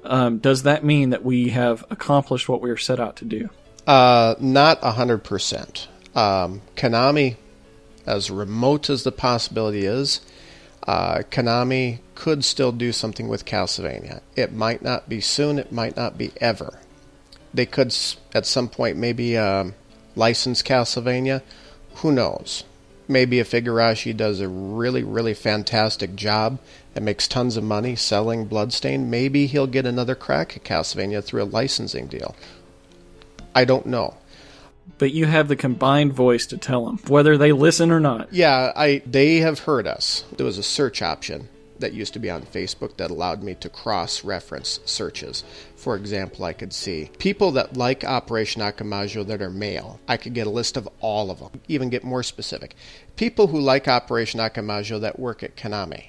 does that mean that we have accomplished what we were set out to do? Not 100%. Konami, as remote as the possibility is, Konami could still do something with Castlevania. It might not be soon, it might not be ever. They could, at some point, maybe license Castlevania. Who knows? Maybe if Igarashi does a really, really fantastic job and makes tons of money selling Bloodstained, maybe he'll get another crack at Castlevania through a licensing deal. I don't know. But you have the combined voice to tell them, whether they listen or not. Yeah, they have heard us. There was a search option that used to be on Facebook that allowed me to cross-reference searches. For example, I could see people that like Operation Akumajo that are male. I could get a list of all of them, even get more specific. People who like Operation Akumajo that work at Konami.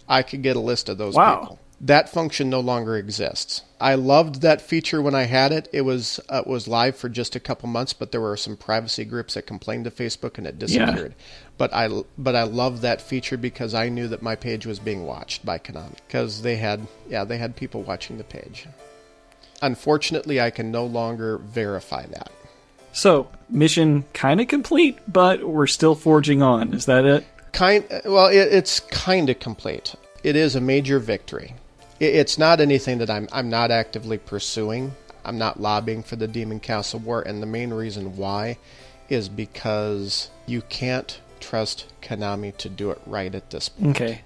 I could get a list of those people. That function no longer exists. I loved that feature when I had it. It was live for just a couple months, but there were some privacy groups that complained to Facebook and it disappeared. Yeah. But I loved that feature because I knew that my page was being watched by Konami because they had people watching the page. Unfortunately, I can no longer verify that. So, mission kind of complete, but we're still forging on. Is that it? It's kind of complete. It is a major victory. It's not anything that I'm not actively pursuing. I'm not lobbying for the Demon Castle War, and the main reason why is because you can't trust Konami to do it right at this point. Okay.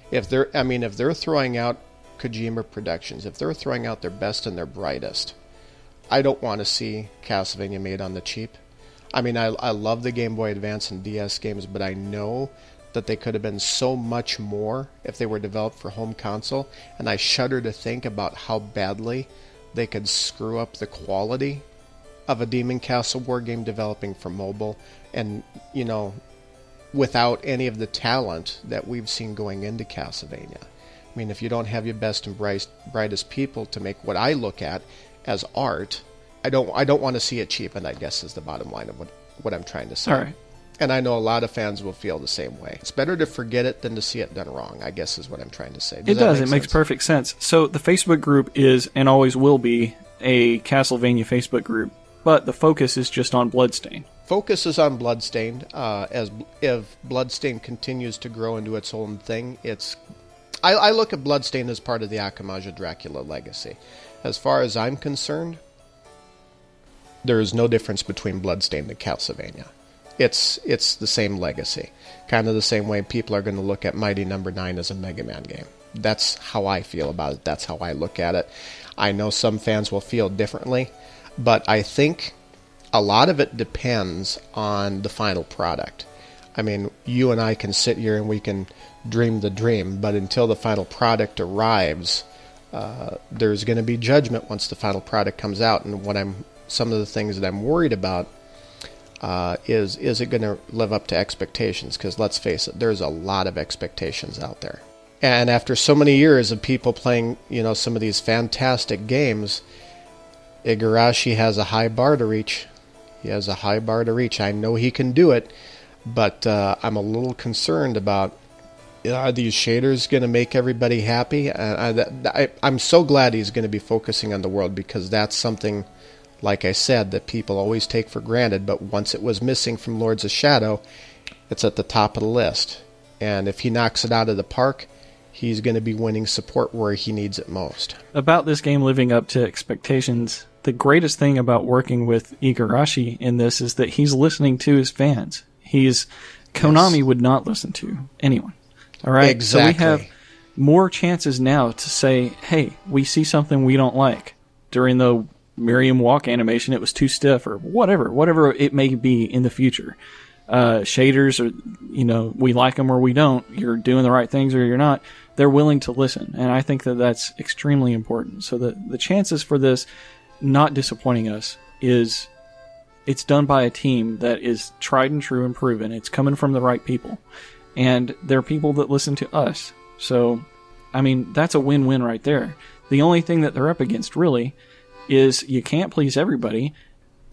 If they're throwing out Kojima Productions, if they're throwing out their best and their brightest, I don't want to see Castlevania made on the cheap. I mean, I love the Game Boy Advance and DS games, but I know that they could have been so much more if they were developed for home console, and I shudder to think about how badly they could screw up the quality of a Demon Castle War game developing for mobile, and, without any of the talent that we've seen going into Castlevania. I mean, if you don't have your best and brightest people to make what I look at as art, I don't want to see it cheapened, I guess, is the bottom line of what I'm trying to say. All right. And I know a lot of fans will feel the same way. It's better to forget it than to see it done wrong, I guess is what I'm trying to say. It does. It makes perfect sense. So the Facebook group is, and always will be, a Castlevania Facebook group. but the focus is just on Bloodstained. Focus is on Bloodstained. If Bloodstained continues to grow into its own thing, I look at Bloodstained as part of the Akumajo Dracula legacy. As far as I'm concerned, there is no difference between Bloodstained and Castlevania. It's the same legacy. Kind of the same way people are going to look at Mighty Number 9 as a Mega Man game. That's how I feel about it. That's how I look at it. I know some fans will feel differently, but I think a lot of it depends on the final product. I mean, you and I can sit here and we can dream the dream, but until the final product arrives, there's going to be judgment once the final product comes out. And some of the things that I'm worried about is it going to live up to expectations? Because let's face it, there's a lot of expectations out there. And after so many years of people playing, some of these fantastic games, Igarashi has a high bar to reach. He has a high bar to reach. I know he can do it, but I'm a little concerned about, are these shaders going to make everybody happy? I'm so glad he's going to be focusing on the world, because that's something, like I said, that people always take for granted, but once it was missing from Lords of Shadow, it's at the top of the list. And if he knocks it out of the park, he's going to be winning support where he needs it most. About this game living up to expectations, the greatest thing about working with Igarashi in this is that he's listening to his fans. Konami would not listen to anyone. All right? Exactly. So we have more chances now to say, hey, we see something we don't like. During the Miriam walk animation, it was too stiff, or whatever it may be in the future. Shaders, or we like them or we don't. You're doing the right things or you're not. They're willing to listen, and I think that that's extremely important. So the chances for this not disappointing us is it's done by a team that is tried and true and proven. It's coming from the right people, and they're people that listen to us. So, I mean, that's a win-win right there. The only thing that they're up against, really, is you can't please everybody.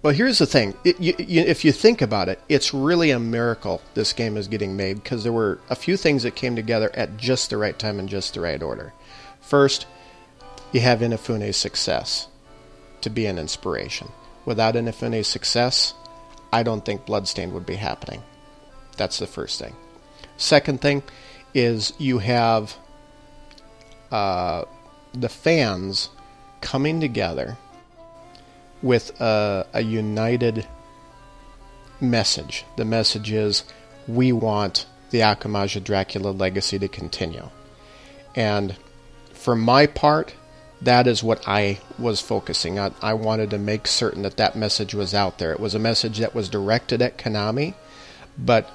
Well, here's the thing. If you think about it, it's really a miracle this game is getting made, because there were a few things that came together at just the right time and just the right order. First, you have Inafune's success to be an inspiration. Without Inafune's success, I don't think Bloodstained would be happening. That's the first thing. Second thing is you have the fans coming together with a united message. The message is, we want the Akumajo Dracula legacy to continue. And for my part, that is what I was focusing on. I wanted to make certain that message was out there. It was a message that was directed at Konami, but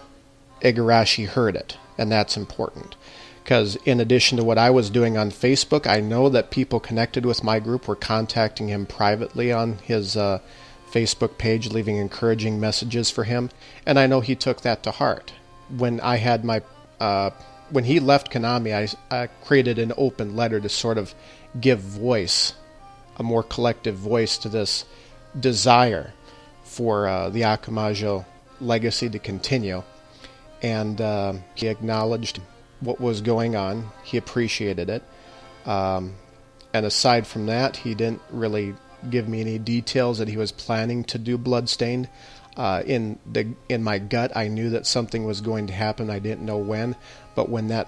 Igarashi heard it, and that's important. Because in addition to what I was doing on Facebook, I know that people connected with my group were contacting him privately on his Facebook page, leaving encouraging messages for him, and I know he took that to heart. When I had when he left Konami, I created an open letter to sort of give voice, a more collective voice, to this desire for the Akumajo legacy to continue, and he acknowledged what was going on. He appreciated it. And aside from that, he didn't really give me any details that he was planning to do Bloodstained. In my gut, I knew that something was going to happen. I didn't know when. But when that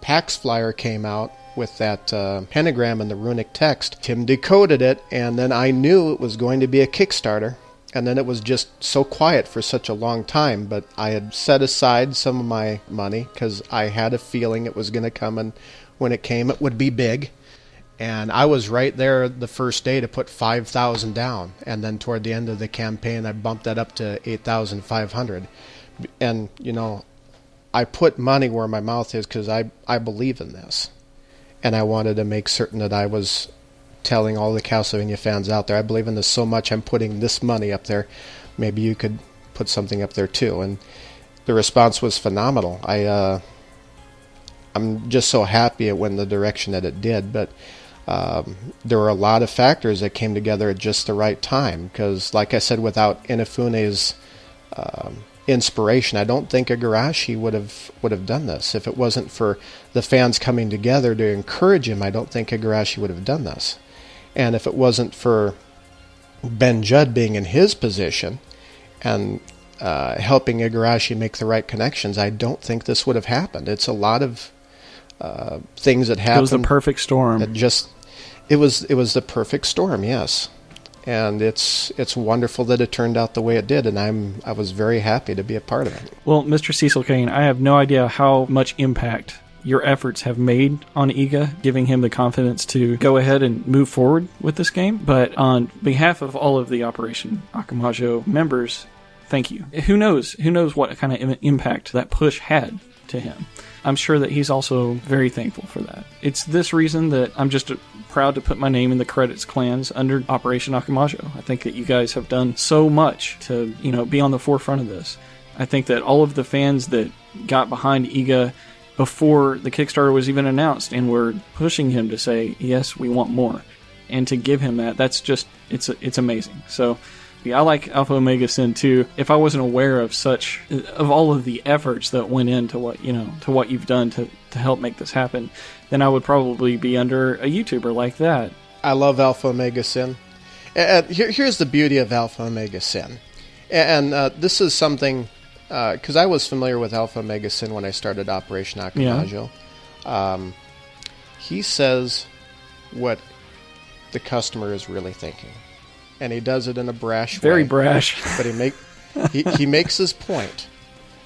PAX flyer came out with that pentagram and the runic text, Tim decoded it, and then I knew it was going to be a Kickstarter. And then it was just so quiet for such a long time, but I had set aside some of my money because I had a feeling it was going to come, and when it came, it would be big. And I was right there the first day to put $5,000 down, and then toward the end of the campaign, I bumped that up to $8,500. And, I put money where my mouth is because I believe in this. And I wanted to make certain that I was telling all the Castlevania fans out there, I believe in this so much, I'm putting this money up there. Maybe you could put something up there too. And the response was phenomenal. I'm just so happy it went in the direction that it did. But there were a lot of factors that came together at just the right time. Because, like I said, without Inafune's inspiration, I don't think Igarashi would have done this. If it wasn't for the fans coming together to encourage him, I don't think Igarashi would have done this. And if it wasn't for Ben Jredd being in his position and helping Igarashi make the right connections, I don't think this would have happened. It's a lot of things that happened. It was the perfect storm. It was the perfect storm, yes. And it's wonderful that it turned out the way it did, and I was very happy to be a part of it. Well, Mr. Cecil Kane, I have no idea how much impact your efforts have made on Iga, giving him the confidence to go ahead and move forward with this game. But on behalf of all of the Operation Akumajo members, thank you. Who knows what kind of impact that push had to him. I'm sure that he's also very thankful for that. It's this reason that I'm just proud to put my name in the credits clans under Operation Akumajo. I think that you guys have done so much to, be on the forefront of this. I think that all of the fans that got behind Iga before the Kickstarter was even announced and were pushing him to say, yes, we want more, and to give him that, that's just, it's amazing. So yeah, I like Alpha Omega Sin too. If I wasn't aware of all of the efforts that went into what you've done to help make this happen, then I would probably be under a YouTuber like that. I love Alpha Omega Sin. Here's the beauty of Alpha Omega Sin. And this is something, because I was familiar with Alpha Omega Sin when I started Operation Akumajo. Yeah. He says what the customer is really thinking. And he does it in a brash way. Very brash. But he makes his point.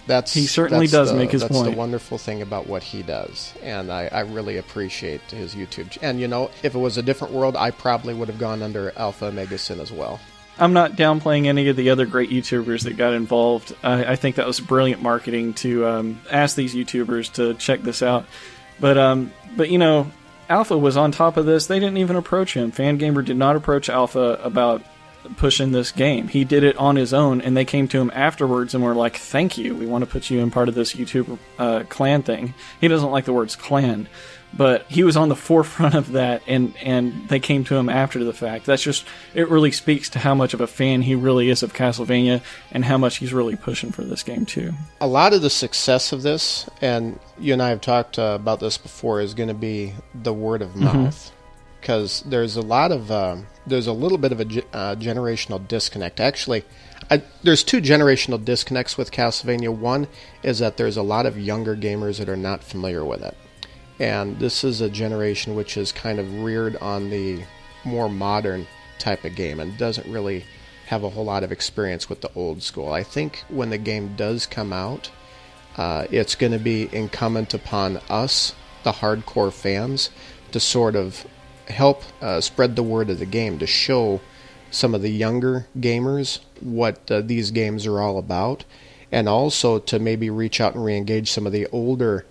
He certainly does make his point. That's the wonderful thing about what he does. And I really appreciate his YouTube. And, if it was a different world, I probably would have gone under Alpha Omega Sin as well. I'm not downplaying any of the other great YouTubers that got involved. I think that was brilliant marketing to ask these YouTubers to check this out. But Alpha was on top of this. They didn't even approach him. Fangamer did not approach Alpha about pushing this game. He did it on his own, and they came to him afterwards and were like, thank you, we want to put you in part of this YouTube clan thing. He doesn't like the words clan, but he was on the forefront of that, and they came to him after the fact. It really speaks to how much of a fan he really is of Castlevania, and how much he's really pushing for this game too. A lot of the success of this, and you and I have talked about this before, is going to be the word of mouth. Because there's a little bit of a generational disconnect. Actually, there's two generational disconnects with Castlevania. One is that there's a lot of younger gamers that are not familiar with it. And this is a generation which is kind of reared on the more modern type of game and doesn't really have a whole lot of experience with the old school. I think when the game does come out, it's going to be incumbent upon us, the hardcore fans, to sort of help spread the word of the game, to show some of the younger gamers what these games are all about, and also to maybe reach out and re-engage some of the older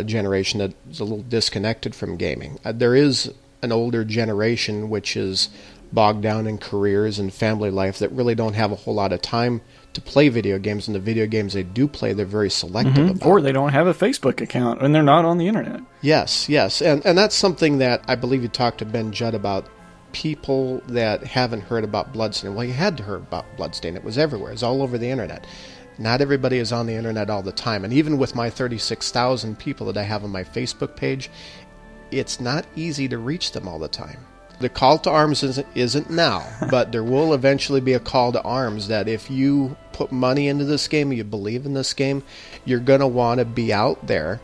generation that's a little disconnected from gaming. There is an older generation which is bogged down in careers and family life that really don't have a whole lot of time to play video games, and the video games they do play, they're very selective about. Or they don't have a Facebook account, and they're not on the internet. Yes, and that's something that I believe you talked to Ben Jredd about, people that haven't heard about Bloodstained. Well, you had to hear about Bloodstained. It was everywhere. It was all over the internet. Not everybody is on the internet all the time, and even with my 36,000 people that I have on my Facebook page, it's not easy to reach them all the time. The call to arms isn't now, but there will eventually be a call to arms that if you put money into this game, you believe in this game, you're going to want to be out there,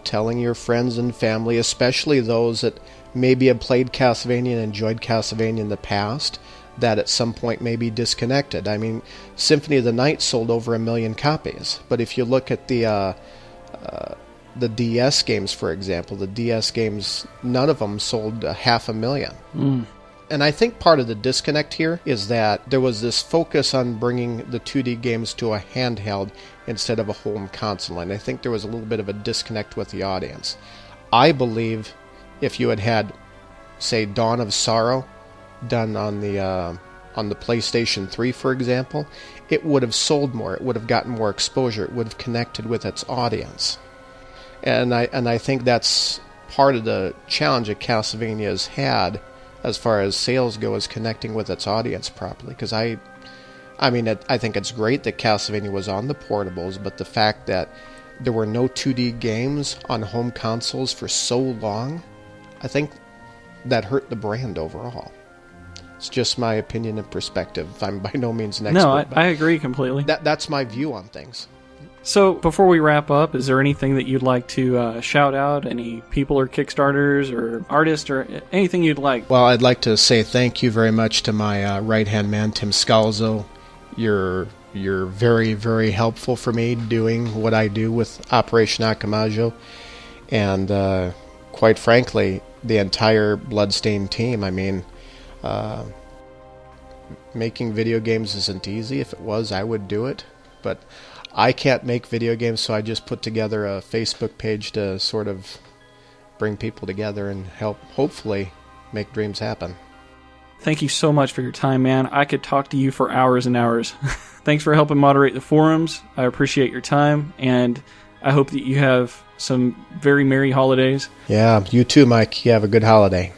telling your friends and family, especially those that maybe have played Castlevania and enjoyed Castlevania in the past, that at some point may be disconnected. I mean, Symphony of the Night sold over 1 million copies, but if you look at the DS games, for example, the DS games, none of them sold 500,000. And I think part of the disconnect here is that there was this focus on bringing the 2D games to a handheld instead of a home console, and I think there was a little bit of a disconnect with the audience. I believe if you had, say, Dawn of Sorrow done on the PlayStation 3, for example, it would have sold more, it would have gotten more exposure, it would have connected with its audience. And I think that's part of the challenge that Castlevania has had as far as sales go, is connecting with its audience properly. Because I think it's great that Castlevania was on the portables, but the fact that there were no 2D games on home consoles for so long, I think that hurt the brand overall. It's just my opinion and perspective. I'm by no means an No, expert. I agree completely. That's my view on things. So, before we wrap up, is there anything that you'd like to shout out? Any people or Kickstarters or artists or anything you'd like? Well, I'd like to say thank you very much to my right-hand man, Tim Scalzo. You're very, very helpful for me doing what I do with Operation Akumajo. And quite frankly, the entire Bloodstained team. I mean, making video games isn't easy. If it was, I would do it. But I can't make video games, so I just put together a Facebook page to sort of bring people together and help, hopefully, make dreams happen. Thank you so much for your time, man. I could talk to you for hours and hours. Thanks for helping moderate the forums. I appreciate your time, and I hope that you have some very merry holidays. Yeah, you too, Mike. You have a good holiday.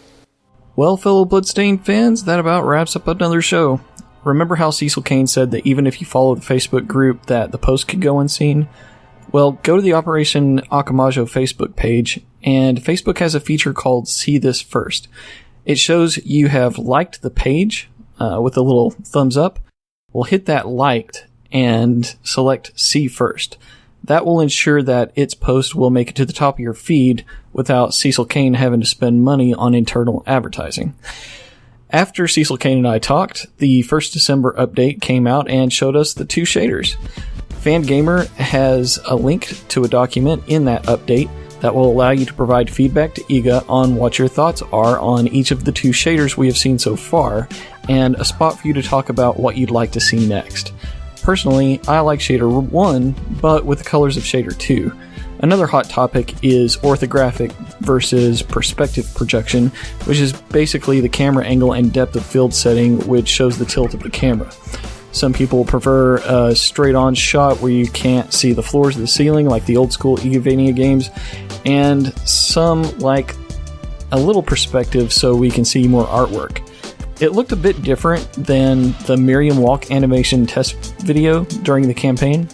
Well, fellow Bloodstained fans, that about wraps up another show. Remember how Cecil Kane said that even if you follow the Facebook group that the post could go unseen? Well, go to the Operation Akumajo Facebook page, and Facebook has a feature called See This First. It shows you have liked the page with a little thumbs up. Well, hit that liked and select See First. That will ensure that its post will make it to the top of your feed without Cecil Kane having to spend money on internal advertising. After Cecil Kane and I talked, the 1st December update came out and showed us the two shaders. Fangamer has a link to a document in that update that will allow you to provide feedback to IGA on what your thoughts are on each of the two shaders we have seen so far, and a spot for you to talk about what you'd like to see next. Personally, I like Shader 1, but with the colors of Shader 2. Another hot topic is orthographic versus perspective projection, which is basically the camera angle and depth of field setting, which shows the tilt of the camera. Some people prefer a straight-on shot where you can't see the floors of the ceiling, like the old-school Igavania games, and some like a little perspective so we can see more artwork. It looked a bit different than the Miriam Walk animation test video during the campaign.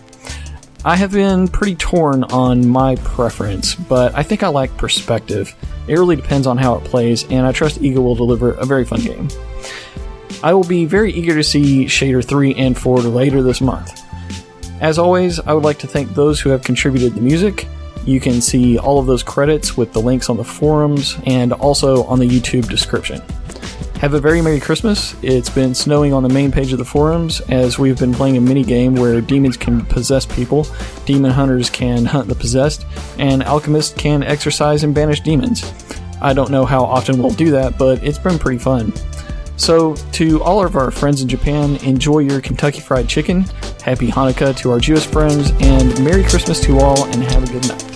I have been pretty torn on my preference, but I think I like perspective. It really depends on how it plays, and I trust IGA will deliver a very fun game. I will be very eager to see Shader 3 and 4 later this month. As always, I would like to thank those who have contributed the music. You can see all of those credits with the links on the forums and also on the YouTube description. Have a very Merry Christmas. It's been snowing on the main page of the forums as we've been playing a mini-game where demons can possess people, demon hunters can hunt the possessed, and alchemists can exorcise and banish demons. I don't know how often we'll do that, but it's been pretty fun. So, to all of our friends in Japan, enjoy your Kentucky Fried Chicken, Happy Hanukkah to our Jewish friends, and Merry Christmas to all, and have a good night.